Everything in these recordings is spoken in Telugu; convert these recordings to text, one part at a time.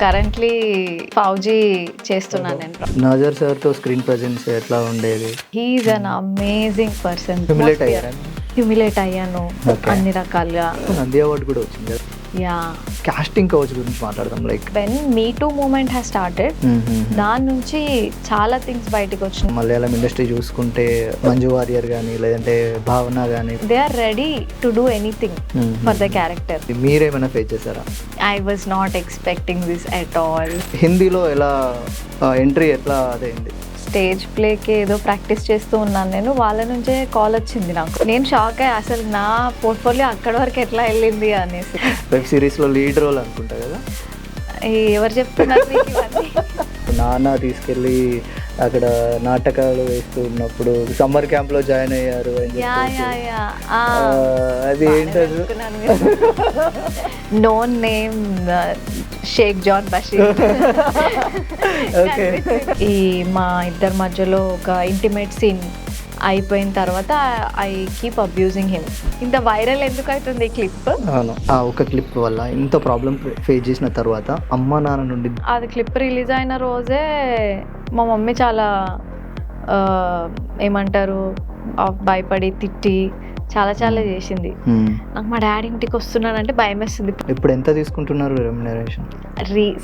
కరెంట్లీ ఫౌజీ చేస్తున్నాను నేను. నాజర్ సార్తో స్క్రీన్ ప్రెజెన్స్ ఎట్లా ఉండేది? He's an amazing person. Humiliate అయ్యారా? హ్యూమిలేట్ అయ్యాను అన్ని రకాలుగా. నంది అవార్డు కూడా వచ్చింది కదా. యా, కాస్టింగ్ కౌచ్ గురించి మాట్లాడదాం. Like when me too moment has started, దాని నుంచి చాలా థింగ్స్ బయటకు వచ్చినాయి. మలయాళం ఇండస్ట్రీ చూసుకుంటే మంజు వారియర్ కానీ లేదంటే భావన కానీ they are ready to do anything for the character. మీరేమైనా ఫేస్ చేశారా? I was not expecting this at all. హిందీలో ఎలా ఎంట్రీ ఎట్లా అదైంది? స్టేజ్ ప్లేకి ఏదో ప్రాక్టీస్ చేస్తూ ఉన్నాను నేను, వాళ్ళ నుంచే కాల్ వచ్చింది నాకు. నేను షాక్ అయ్యి అసలు నా పోర్ట్ఫోలియో అక్కడి వరకు ఎట్లా వెళ్ళింది అనేసి. వెబ్ సిరీస్లో లీడ్ రోల్ అనుకుంటా కదా. ఎవరు చెప్తున్నారు మీకు ఇవన్నీ? నాన్న తీసుకెళ్ళి అక్కడ నాటకాలు వేస్తూ ఉన్నప్పుడు సమ్మర్ క్యాంప్లో జాయిన్ అయ్యారు అని యా యా యా, అది ఏంటది? Known name Sheikh Jan Basheer. Okay. ఈ మా ఇద్దరి మధ్యలో ఒక ఇంటిమేట్ సీన్ అయిపోయిన తర్వాత ఐ కీప్ అబ్యూజింగ్ హిమ్. ఇంత వైరల్ ఎందుకు అవుతుంది ఈ క్లిప్? అవును, ఆ ఒక క్లిప్ వల్ల ఇంత ప్రాబ్లం ఫేస్ చేసిన తర్వాత అమ్మ నాన్న నుండి అది క్లిప్ రిలీజ్ అయిన రోజే మా మమ్మీ చాలా ఏమంటారు భయపడి తిట్టి చాలా చాలా చేసింది. నాకు మా డాడీ ఇంటికి వస్తున్నానంటే భయం వేస్తుంది. ఇప్పుడు ఎంత తీసుకుంటున్నారు రెమ్యునరేషన్?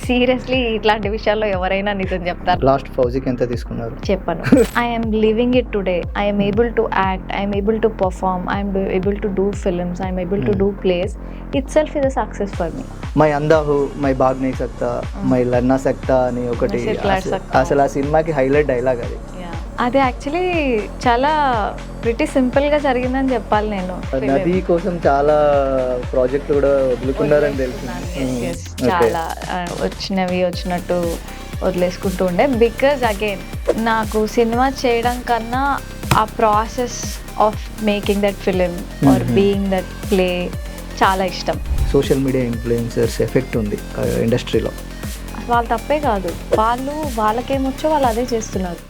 సీరియస్లీ ఇట్లాంటి విషయాల్లో ఎవరైనా నిజం చెప్తారు. లాస్ట్ ఫౌజీకి ఎంత తీసుకున్నారు? చెప్పను. I'm living it today. I'm able to act, I'm able to perform, I'm able to do films, I'm able to do plays. Itself is a success for me. మై అందాహు మై బాగ్ నై సక్తా మై లన్నా సక్తా అని ఒకటి, అసలు ఆ సినిమాకి హైలైట్ డైలాగ్ అది. అది యాక్చువల్లీ చాలా ప్రిటీ సింపుల్గా జరిగిందని చెప్పాలి. నేను నది కోసం చాలా ప్రాజెక్టులు కూడా వదులుకున్నారని తెలిసింది. చాలా వచ్చినట్టు వదిలేసుకుంటూ ఉండే. బికాజ్ అగైన్ నాకు సినిమా చేయడం కన్నా ఆ process of making that film or being that play చాలా ఇష్టం. సోషల్ మీడియా ఇన్ఫ్లుయెన్సర్స్ ఎఫెక్ట్ ఉంది ఇండస్ట్రీలో. వాళ్ళు తప్పే కాదు, వాళ్ళకేమొచ్చో వాళ్ళు అదే చేస్తున్నారు.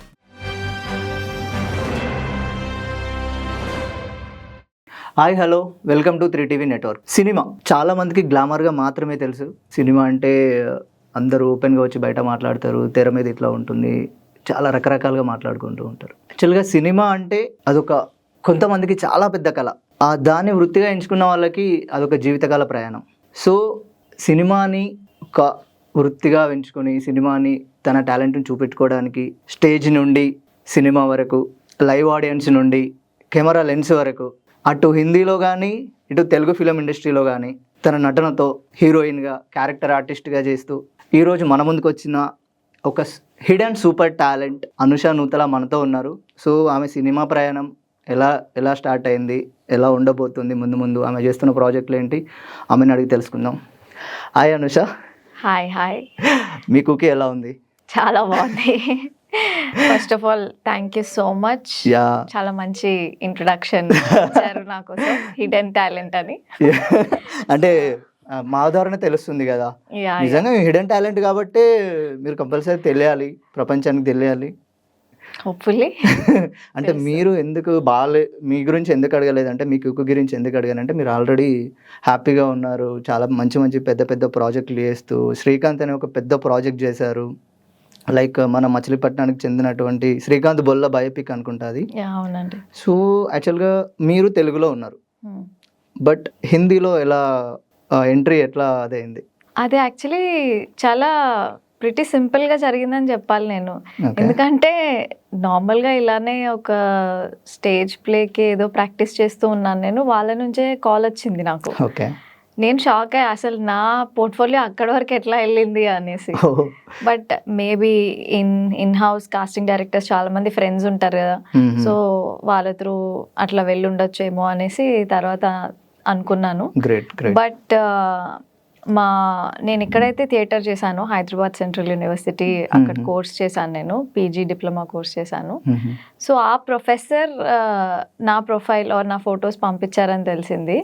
Hi hello, welcome to 3TV network. Cinema చాలా మందికి గ్లామర్గా మాత్రమే తెలుసు. సినిమా అంటే అందరూ ఓపెన్గా వచ్చి బయట మాట్లాడతారు, తెర మీద ఇట్లా ఉంటుంది, చాలా రకరకాలుగా మాట్లాడుకుంటూ ఉంటారు. యాక్చువల్గా సినిమా అంటే అదొక కొంతమందికి చాలా పెద్ద కళ. దాన్ని వృత్తిగా ఎంచుకున్న వాళ్ళకి అదొక జీవితకాల ప్రయాణం. సో సినిమాని ఒక వృత్తిగా ఎంచుకొని సినిమాని తన టాలెంట్ని చూపెట్టుకోవడానికి స్టేజ్ నుండి సినిమా వరకు, లైవ్ ఆడియన్స్ నుండి కెమెరా లెన్స్ వరకు, అటు హిందీలో కానీ ఇటు తెలుగు ఫిలిం ఇండస్ట్రీలో కానీ తన నటనతో హీరోయిన్గా, క్యారెక్టర్ ఆర్టిస్ట్గా చేస్తూ ఈరోజు మన ముందుకు వచ్చిన ఒక hidden super talent Anusha Nutala మనతో ఉన్నారు. సో ఆమె సినిమా ప్రయాణం ఎలా స్టార్ట్ అయింది, ఎలా ఉండబోతుంది, ముందు ఆమె చేస్తున్న ప్రాజెక్టులు ఏంటి, ఆమెను అడిగి తెలుసుకుందాం. హాయ్ అనుష. హాయ్. మీ కుకీ ఎలా ఉంది? చాలా బాగుంది. First of all thank you so much. చాలా మంచి ఇంట్రొడక్షన్ ఇచ్చారు నా కోసం, హిడెన్ టాలెంట్ అని. అంటే మా ఉదాహరణ తెలుస్తుంది కదా, నిజంగా హిడెన్ టాలెంట్ కాబట్టి మీరు కంపల్సరీ తెలియాలి, ప్రపంచానికి తెలియాలి. హోప్ఫుల్లీ. అంటే మీరు ఎందుకు మీ గురించి ఎందుకు అడగలేదు అంటే, మీ కుక్ గురించి ఎందుకు అడగానంటే, మీరు ఆల్రెడీ హ్యాపీగా ఉన్నారు, చాలా మంచి పెద్ద ప్రాజెక్టులు చేస్తూ శ్రీకాంత్ అనే ఒక పెద్ద ప్రాజెక్ట్ చేశారు. లైక్ మన మచిలీపట్నానికి చెందినటువంటి శ్రీకాంత్ బొల్ల బయోపిక్ అనుకుంటా అది. అవునండి. సో యాక్చువల్గా మీరు తెలుగులో ఉన్నారు, బట్ హిందీలో ఎలా ఎంట్రీ ఎట్లా అదైంది? అది యాక్చువల్లీ చాలా ప్రిటీ సింపుల్గా జరిగిందని చెప్పాలి నేను. ఎందుకంటే నార్మల్గా ఇలానే ఒక స్టేజ్ ప్లేకి ఏదో ప్రాక్టీస్ చేస్తూ ఉన్నాను నేను, వాళ్ళ నుంచే కాల్ వచ్చింది నాకు. ఓకే. నేను షాక్ అయ్యి అసలు నా పోర్ట్ఫోలియో అక్కడి వరకు ఎట్లా వెళ్ళింది అనేసి. But maybe in house casting directors చాలా మంది ఫ్రెండ్స్ ఉంటారు కదా, సో వాళ్ళ త్రూ అట్లా వెళ్ళి ఉండొచ్చేమో అనేసి తర్వాత అనుకున్నాను. బట్ నేను ఎక్కడైతే థియేటర్ చేశానో హైదరాబాద్ సెంట్రల్ యూనివర్సిటీ, అక్కడ కోర్స్ చేశాను నేను, పీజీ డిప్లొమా కోర్స్ చేశాను. సో ఆ ప్రొఫెసర్ నా ప్రొఫైల్ ఆర్ నా ఫొటోస్ పంపించారని తెలిసింది.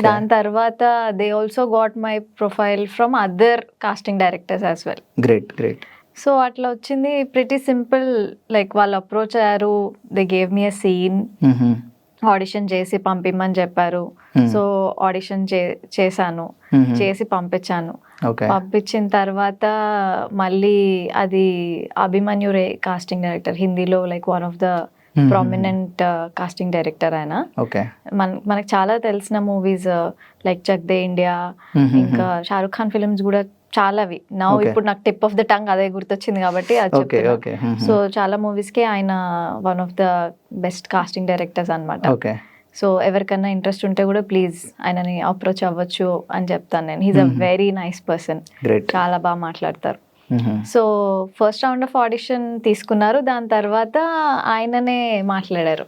దాని తర్వాత they also got my profile from other casting directors as well. Great. So అట్లా వచ్చింది. ప్రిటీ సింపుల్, లైక్ వాళ్ళు అప్రోచ్ అయ్యారు, they gave me a scene. Audition చేసి పంపిమ్మని చెప్పారు. సో ఆడిషన్ చేశాను, చేసి పంపించాను. ఓకే. పంపించిన తర్వాత మళ్ళీ అది అభిమన్యు రే కాస్టింగ్ డైరెక్టర్, హిందీలో like one of the prominent casting director ఆయన. ఓకే. మనకు చాలా తెలిసిన movies like Chak De India, ఇంకా షారుఖ్ ఖాన్ ఫిల్మ్స్ కూడా చాలావి. ఇప్పుడు నాకు టిప్ ఆఫ్ ద టంగ్ అదే గుర్తొచ్చింది కాబట్టి అది చెప్తున్నా. సో చాలా మూవీస్ కి ఆయన one of the best casting directors అన్నమాట. ఓకే. సో ఎవరికన్నా ఇంట్రెస్ట్ ఉంటే కూడా ప్లీజ్ ఆయనని అప్రోచ్ అవ్వచ్చు అని చెప్తాను నేను. He's a very nice person, చాలా బాగా మాట్లాడతారు. So first round of audition తీసుకున్నారు, దాని తర్వాత ఆయననే మాట్లాడారు,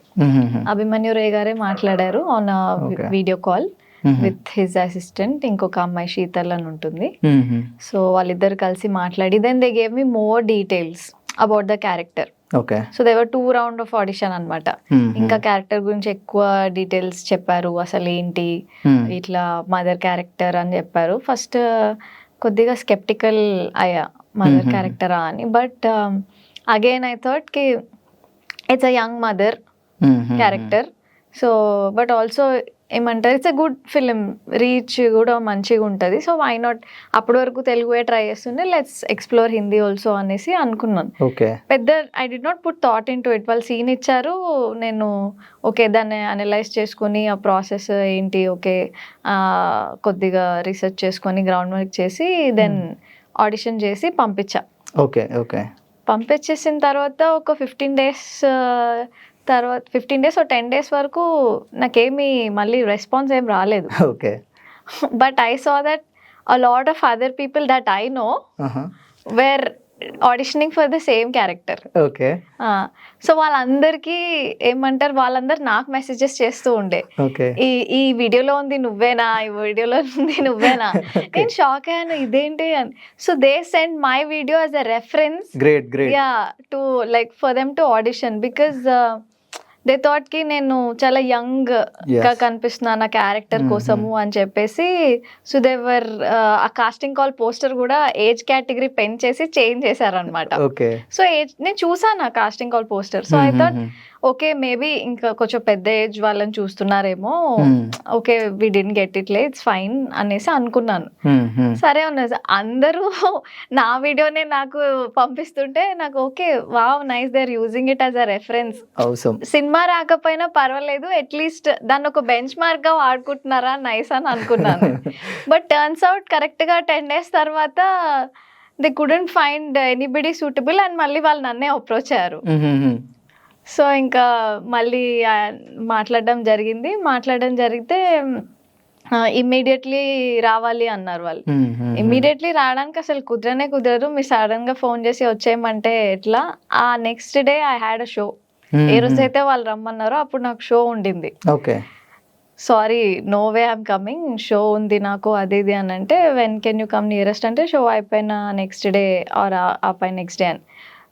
అభిమన్యు రే గారే మాట్లాడారు on video call with his assistant, ఇంకొక అమ్మాయి శీతల్ అని ఉంటుంది. సో వాళ్ళిద్దరు కలిసి మాట్లాడి then they gave me more details about the character. Okay. So there were 2 round of audition అనమాట. ఇంకా క్యారెక్టర్ గురించి ఎక్కువ డీటెయిల్స్ చెప్పారు, అసలు ఏంటి ఇట్లా మదర్ క్యారెక్టర్ అని చెప్పారు. ఫస్ట్ కొద్దిగా స్కెప్టికల్ అయ్యా, మదర్ క్యారెక్టరా అని. బట్ అగైన్ ఐ థాట్ కి it's a young mother character. So but also ఏమంటారు, it's a good film, reach కూడా మంచిగా ఉంటుంది. సో వై నాట్, అప్పటి వరకు తెలుగువే ట్రై చేస్తుండే, లెట్స్ ఎక్స్ప్లోర్ హిందీ ఆల్సో అనేసి అనుకున్నాను. పెద్ద I did not put thought into it. వాళ్ళు సీన్ ఇచ్చారు, నేను ఓకే దాన్ని అనలైజ్ చేసుకొని ఆ ప్రాసెస్ ఏంటి, ఓకే కొద్దిగా రీసెర్చ్ చేసుకొని గ్రౌండ్ వర్క్ చేసి దెన్ ఆడిషన్ చేసి పంపించా. ఓకే. ఓకే. పంపించేసిన తర్వాత ఒక 15 days తర్వాత 15 days or 10 days వరకు నాకేమీ మళ్ళీ రెస్పాన్స్ ఏం రాలేదు. Okay. But I saw that a lot of other people that I know where auditioning for the same character. Okay. So వాళ్ళందరికీ ఏమంటారు, వాళ్ళందరు నాకు మెసేజెస్ చేస్తూ ఉండే, ఈ వీడియోలో ఉంది నువ్వేనా, ఈ వీడియోలో ఉంది నువ్వేనా. నేను షాక్ అయ్యాను, ఇదేంటి అని. So they send my video as a reference, yeah, to like for them to audition, because they thought కి నేను చాలా యంగ్ గా కనిపిస్తున్నా నా క్యారెక్టర్ కోసము అని చెప్పేసి. సో దేవర్ ఆ కాస్టింగ్ కాల్ పోస్టర్ కూడా ఏజ్ కేటగిరీ పెంచేసి చేంజ్ చేశారనమాట. సో ఏజ్ నేను చూసాను ఆ casting call poster. So I thought okay maybe ఇంకా కొంచెం పెద్ద ఏజ్ వాళ్ళని చూస్తున్నారేమో, okay we didn't get it, it's fine అనేసి అనుకున్నాను. సరే ఉన్నది, అందరూ నా వీడియోనే నాకు పంపిస్తుంటే నాకు okay wow nice, they are using it as a reference. Cinema రాకపోయినా పర్వాలేదు, అట్లీస్ట్ దాన్ని ఒక బెంచ్ మార్క్ గా వాడుకుంటున్నారా, నైస్ అని అనుకున్నాను. బట్ టర్న్స్ అవుట్ కరెక్ట్ గా 10 days తర్వాత they couldn't find anybody suitable and మళ్ళీ వాళ్ళు నన్నే అప్రోచ్ అయ్యారు. సో ఇంకా మళ్ళీ మాట్లాడడం జరిగితే ఇమ్మీడియట్లీ రావాలి అన్నారు వాళ్ళు. ఇమ్మీడియట్లీ రావడానికి అసలు కుదరదు, మీరు సడన్ గా ఫోన్ చేసి వచ్చేయమంటే ఎట్లా. ఆ next day I had a show. ఏ రోజైతే వాళ్ళు రమ్మన్నారో అప్పుడు నాకు షో ఉండింది. Sorry no way I'm coming, show ఉంది నాకు అది ఇది అని అంటే, when can you come nearest అంటే షో అయిపోయిన నెక్స్ట్ డే ఆర్ ఆ పై నెక్స్ట్ డే అని.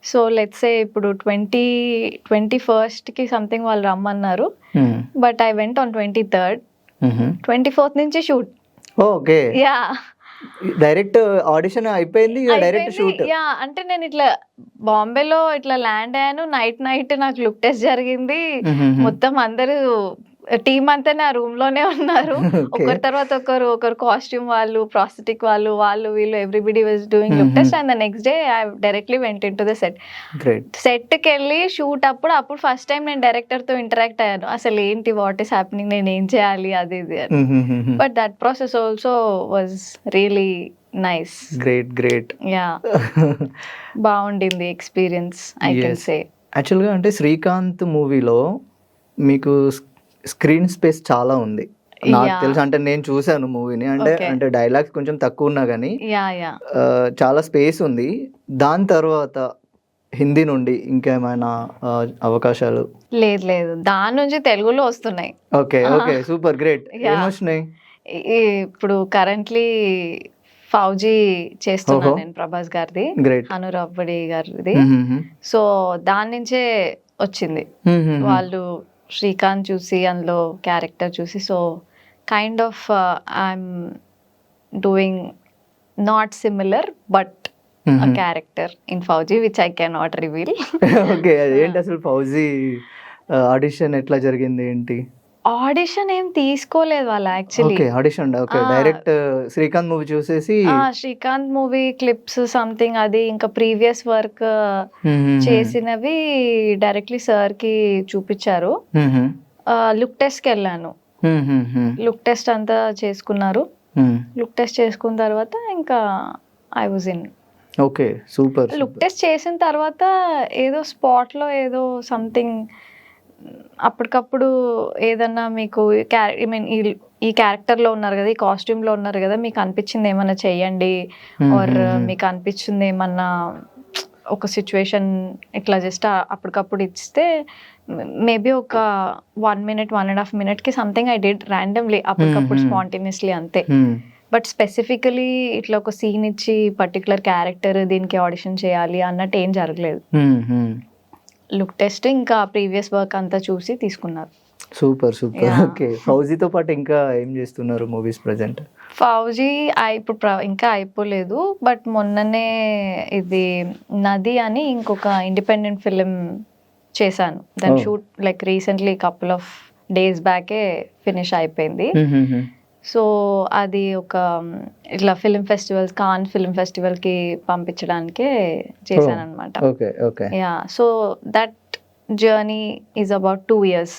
సో లెట్స్ సే ఇప్పుడు 21st కి సంథింగ్ వాళ్ళు రమ్మన్నారు, but I went on 23rd. 24th నుంచి shoot. Okay. Yeah, direct audition అయిపోయింది, డైరెక్ట్ షూట్. యా, అంటే నేను ఇట్లా బాంబేలో ఇట్లా ల్యాండ్ అయ్యాను, నైట్ నాకు లుక్ టెస్ట్ జరిగింది. మొత్తం అందరూ టీమ్ అంతా నా రూమ్ లోనే ఉన్నారు, ఒకరి తర్వాత ఒకరు కాస్ట్యూమ్ వాళ్ళు, ప్రాస్థెటిక్ వాళ్ళు వీళ్ళు everybody was doing look test. And the next day I directly went in to the set కి వెళ్ళి షూట్ అప్పుడు ఫస్ట్ టైం నేను డైరెక్టర్ తో ఇంటరాక్ట్ అయ్యాను, అసలు ఏంటి వాట్ ఈస్ హ్యాపెనింగ్, నేను ఏం చేయాలి అది ఇది అని. But that process also was really nice. Great. Yeah, బాగుండింది ఎక్స్పీరియన్స్ ఐ కెన్ సే. యాక్చువల్గా అంటే శ్రీకాంత్ మూవీలో మీకు స్క్రీన్ స్పేస్ చాలా ఉంది నాకు తెలుసు. అంటే నేను చూసాను మూవీని, అంటే డైలాగ్స్ కొంచెం తక్కువ ఉన్నా కానీ చాలా స్పేస్ ఉంది. దాని తర్వాత హిందీ నుండి ఇంకేమైనా అవకాశాలు? లేదు, దాని నుంచి తెలుగులో వస్తున్నాయి. ఓకే. Super, great. ఏమొచ్చినాయి? ఇప్పుడు కరెంట్లీ ఫౌజీ చేస్తున్నాను నేను, ప్రభాస్ గారిది, అనురాబడి గారిది. సో దాని నుంచే వచ్చింది. వాళ్ళు శ్రీకాంత్ చూసి అందులో క్యారెక్టర్ చూసి, so kind of I'm doing not similar but a character in Fauji which I cannot reveal. Okay. ఏంటి అసలు ఫౌజీ ఆడిషన్ ఎట్లా జరిగింది ఏంటి? ఆడిషన్ ఏం తీసుకోలేదు వాళ్ళు actually. Okay, audition okay, direct Srikanth movie చూసేసి శ్రీకాంత్ మూవీ క్లిప్స్ సంథింగ్ అది ఇంకా ప్రీవియస్ వర్క్ చేసినవి డైరెక్ట్లీ సార్ కి చూపించారు. లుక్ టెస్ట్ కి వెళ్ళాను. లుక్ టెస్ట్ అంతా చేసుకున్నారు. లుక్ టెస్ట్ చేసుకున్న తర్వాత ఇంకా I was in. Okay, super. Look test చేసిన తర్వాత ఏదో స్పాట్ లో ఏదో సంథింగ్ అప్పటికప్పుడు ఏదన్నా మీకు ఐ మీన్ ఈ క్యారెక్టర్ లో ఉన్నారు కదా, ఈ కాస్ట్యూమ్ లో ఉన్నారు కదా, మీకు అనిపించింది ఏమన్నా చెయ్యండి ఆర్ మీకు అనిపించింది ఏమన్నా ఒక సిచ్యువేషన్ ఇట్లా జస్ట్ అప్పటికప్పుడు ఇస్తే మేబీ ఒక 1 minute 1.5 minute కి సంథింగ్ ఐ డిడ్ ర్యాండమ్లీ అప్పటికప్పుడు స్పాంటేనియస్లీ అంతే. బట్ స్పెసిఫికలీ ఇట్లా ఒక సీన్ ఇచ్చి పర్టికులర్ క్యారెక్టర్ దీనికి ఆడిషన్ చేయాలి అన్నట్టు ఏం జరగలేదు. లుక్ టెస్ట్ ఇంకా ప్రీవియస్ వర్క్ అంతా చూసి తీసుకున్నారు. Super super. ఓకే, ఫౌజీతో పాటు ఇంకా ఏం చేస్తున్నారు మూవీస్ ప్రెజెంట్? ఫౌజీ ఇప్పుడు ఇంకా అయిపోలేదు, బట్ మొన్ననే ఇది నది అని ఇంకొక ఇండిపెండెంట్ ఫిలిం చేశాను. దాని shoot like recently couple of days బ్యాకే ఫినిష్ అయిపోయింది. సో అది ఒక ఇట్లా film festivals, Cannes film festival కి పంపించడానికే చేశాను అనమాట. Yeah, so that journey is about 2 years.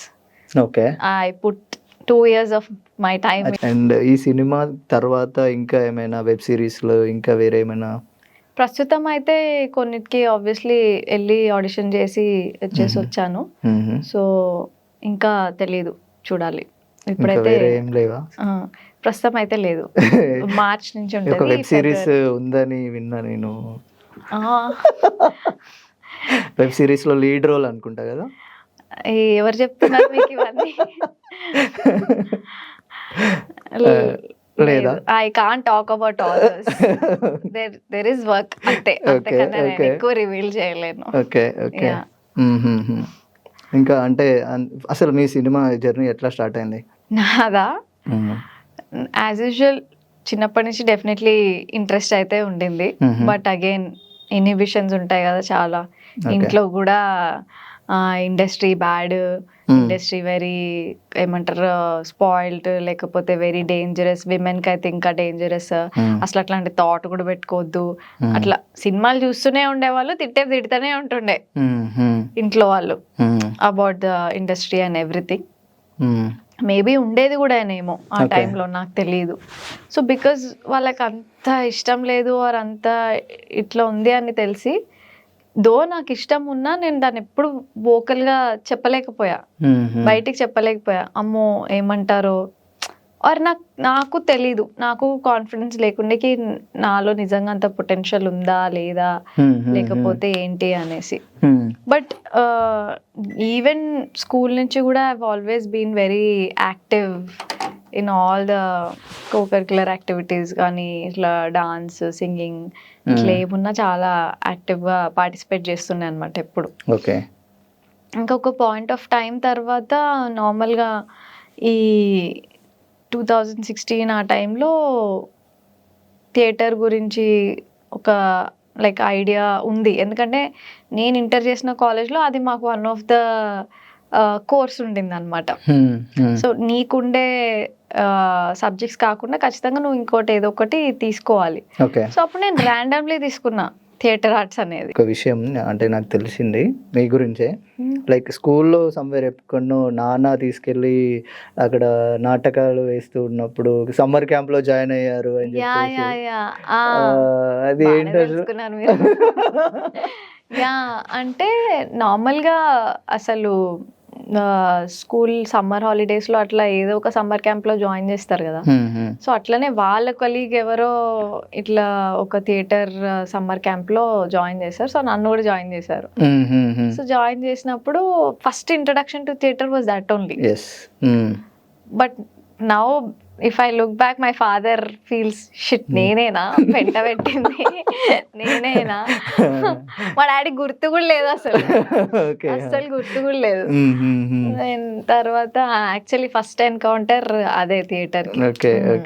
Okay, I put 2 years of my time. And ఈ సినిమా తర్వాత ఇంకా ఏమైనా వెబ్ సిరీస్ లో ఇంకా వేరే ఏమైనా? ప్రస్తుతం అయితే కొన్నిటికి ఆబ్వియస్లీ వెళ్ళి ఆడిషన్ చేసి వచ్చాను. సో ఇంకా తెలీదు, చూడాలి. ఇప్పుడైతే ఏం లేవా? ప్రస్తుతం అయితే లేదు. మార్చ్ నుంచి ఒక వెబ్ సిరీస్ ఉందని విన్నా నేను. వెబ్ సిరీస్ లో లీడ్ రోల్ అనుకుంటా కదా? ఎవరు చెప్తున్నారు మీకు ఇవన్నీ? లేదా? I can't talk about all this. There is work అంతే, అంతకన్నా నేను ఎక్కువ రివీల్ చేయలేను. Okay okay. ఇంకా అంటే అసలు మీ సినిమా జర్నీ ఎట్లా స్టార్ట్ అయింది? నాదా యాజ్ యూజువల్ చిన్నప్పటి నుంచి డెఫినెట్లీ ఇంట్రెస్ట్ అయితే ఉండింది. బట్ అగైన్ ఇన్హిబిషన్స్ ఉంటాయి కదా చాలా. ఇంట్లో కూడా ఇండస్ట్రీ బ్యాడ్, ఇండస్ట్రీ వెరీ ఏమంటారు స్పాయిల్డ్, లేకపోతే వెరీ డేంజరస్, విమెన్ కి అయితే ఇంకా డేంజరస్, అసలు అట్లాంటి థాట్ కూడా పెట్టుకోవద్దు. అట్లా సినిమాలు చూస్తూనే ఉండేవాళ్ళు, తిడుతూనే ఉంటుండే ఇంట్లో వాళ్ళు about the industry and everything. Maybe ఉండేది కూడా ఏమో ఆ టైంలో, నాకు తెలియదు. సో బికాజ్ వాళ్ళకి అంత ఇష్టం లేదు ఆర్ అంత ఇట్లా ఉంది అని తెలిసి, దో నాకు ఇష్టం ఉన్నా నేను దాన్ని ఎప్పుడు వోకల్ గా చెప్పలేకపోయా, బయటికి చెప్పలేకపోయా. అమ్మో ఏమంటారో ఆర్ నాకు తెలీదు, నాకు కాన్ఫిడెన్స్ లేకుండా నాలో నిజంగా అంత పొటెన్షియల్ ఉందా లేదా, లేకపోతే ఏంటి అనేసి. బట్ ఈవెన్ స్కూల్ నుంచి కూడా I always been very active in all the co-curricular activities, కానీ ఇట్లా డాన్స్, సింగింగ్ ఇట్లా ఏమున్నా చాలా యాక్టివ్గా పార్టిసిపేట్ చేస్తున్నాయి అనమాట ఎప్పుడు. ఓకే. ఇంకొక పాయింట్ ఆఫ్ టైం తర్వాత నార్మల్గా ఈ 2016 ఆ టైంలో థియేటర్ గురించి ఒక లైక్ ఐడియా ఉంది. ఎందుకంటే నేను ఇంటర్ చేసిన కాలేజ్లో అది మాకు వన్ ఆఫ్ ద కోర్స్ ఉండింది అనమాట. సో నీకుండే సబ్జెక్ట్స్ కాకుండా ఖచ్చితంగా నువ్వు ఇంకోటి ఏదో ఒకటి తీసుకోవాలి. సో అప్పుడు నేను ర్యాండమ్లీ తీసుకున్నా థియేటర్ ఆర్ట్స్ అనేది. ఒక విషయం అంటే నాకు తెలిసింది మీ గురించే, లైక్ స్కూల్లో సమ్వేర్ ఎక్కడో నాన్న తీసుకెళ్ళి అక్కడ నాటకాలు వేస్తూ ఉన్నప్పుడు సమ్మర్ క్యాంప్ లో జాయిన్ అయ్యారు అని చెప్పేసి, అది ఏంటో యా అంటే నార్మల్గా అసలు స్కూల్ సమ్మర్ హాలిడేస్ లో అట్లా ఏదో ఒక సమ్మర్ క్యాంప్ లో జాయిన్ చేస్తారు కదా. సో అట్లనే వాళ్ళ కొలీగ్ ఎవరో ఇట్లా ఒక థియేటర్ సమ్మర్ క్యాంప్ లో జాయిన్ చేశారు. సో నన్ను కూడా జాయిన్ చేశారు. సో జాయిన్ చేసినప్పుడు first introduction to theatre was that only. But now if I look back my father feels shit, నేనేనా పెంట పెట్టింది, నేనేనా? మా డాడీ గుర్తు కూడా లేదు అసలు, అస్సలు గుర్తు కూడా లేదు. తర్వాత యాక్చువల్లీ ఫస్ట్ ఎన్కౌంటర్ అదే థియేటర్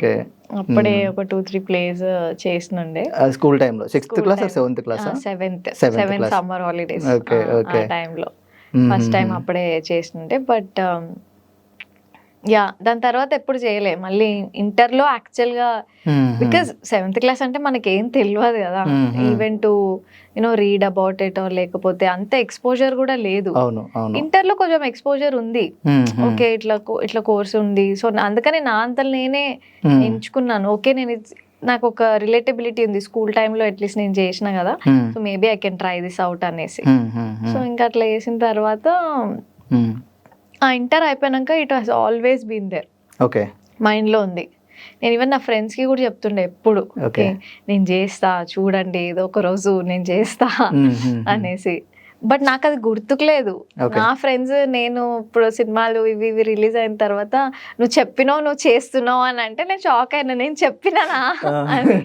కి. అప్పుడే ఒక 2-3 ప్లేస్ చేసినుండే స్కూల్ టైంలో. 6th class 7th class? 7th summer holidays టైంలో. ఫస్ట్ టైం అప్పుడే చేస్తుంటే. బట్ యా దాని తర్వాత ఎప్పుడు చేయలే మళ్ళీ ఇంటర్లో యాక్చువల్గా, బికాజ్ 7th క్లాస్ అంటే మనకి ఏం తెలియదు కదా, even to you know read about it లేకపోతే అంత ఎక్స్పోజర్ కూడా లేదు. ఇంటర్లో కొంచెం ఎక్స్పోజర్ ఉంది, ఓకే ఇట్లా కోర్స్ ఉంది. సో అందుకని నా అంతలో నేనే ఎంచుకున్నాను. ఓకే నాకు ఒక రిలేటబిలిటీ ఉంది స్కూల్ టైంలో అట్లీస్ట్ నేను చేసిన కదా, so maybe I can try this out అనేసి. సో ఇంకా అట్లా చేసిన తర్వాత ఆ ఇంటర్ అయిపోయాక it has always been there, okay మైండ్లో ఉంది. నేను ఈవెన్ నా ఫ్రెండ్స్కి కూడా చెప్తుండే ఎప్పుడు, ఓకే నేను చేస్తా చూడండి ఏదో ఒక రోజు నేను చేస్తా అనేసి. బట్ నాకు అది గుర్తుకులేదు. నా ఫ్రెండ్స్ నేను ఇప్పుడు సినిమాలు ఇవి రిలీజ్ అయిన తర్వాత నువ్వు చెప్పినావు నువ్వు చేస్తున్నావు అని అంటే నేను షాక్ అయినా, నేను చెప్పినానా అని.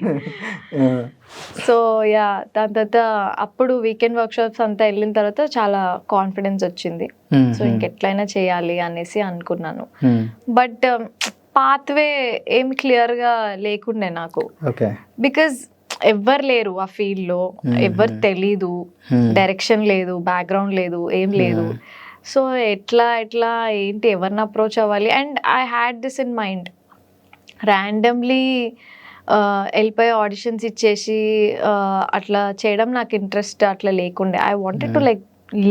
సో యా దాని తర్వాత అప్పుడు వీకెండ్ వర్క్షాప్స్ అంతా వెళ్ళిన తర్వాత చాలా కాన్ఫిడెన్స్ వచ్చింది. సో ఇంకెట్లయినా చేయాలి అనేసి అనుకున్నాను. బట్ పాత్వే ఏమి క్లియర్గా లేకుండే నాకు, బికాజ్ ఎవ్వరు లేరు ఆ ఫీల్డ్ లో, ఎవ్వరు తెలీదు, డైరెక్షన్ లేదు, బ్యాక్గ్రౌండ్ లేదు, ఏం లేదు. సో ఎట్లా ఏంటి ఎవరిని అప్రోచ్ అవ్వాలి. And I had this in mind, randomly వెళ్ళిపోయి ఆడిషన్స్ ఇచ్చేసి అట్లా చేయడం నాకు ఇంట్రెస్ట్ అట్లా లేకుండే. I wanted to like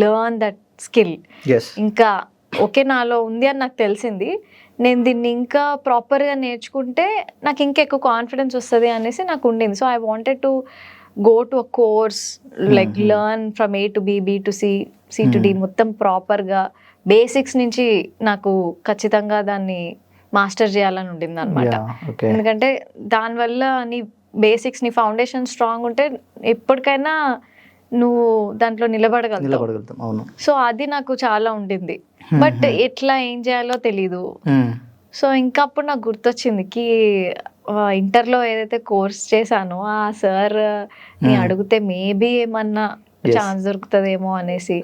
learn that skill. ఇంకా ఓకే నాలో ఉంది అని నాకు తెలిసింది, నేను దీన్ని ఇంకా ప్రాపర్గా నేర్చుకుంటే నాకు ఇంకా ఎక్కువ కాన్ఫిడెన్స్ వస్తుంది అనేసి నాకు ఉండింది. So I wanted to go to a course, like learn from A to B, B to C, C to D మొత్తం ప్రాపర్గా బేసిక్స్ నుంచి నాకు ఖచ్చితంగా దాన్ని మాస్టర్ చేయాలని ఉండింది అనమాట. ఎందుకంటే దానివల్ల నీ బేసిక్స్ నీ ఫౌండేషన్ స్ట్రాంగ్ ఉంటే ఎప్పటికైనా నువ్వు దాంట్లో నిలబడగలుగుతావు. సో అది నాకు చాలా ఉండింది. బట్ ఎట్లా ఏం చేయాలో తెలీదు. సో ఇంకా అప్పుడు నాకు గుర్తొచ్చింది కి ఇంటర్లో ఏదైతే కోర్స్ చేశానో ఆ సార్ ని అడిగితే మేబీ ఏమన్నా ఛాన్స్ దొరుకుతుందేమో అనేసి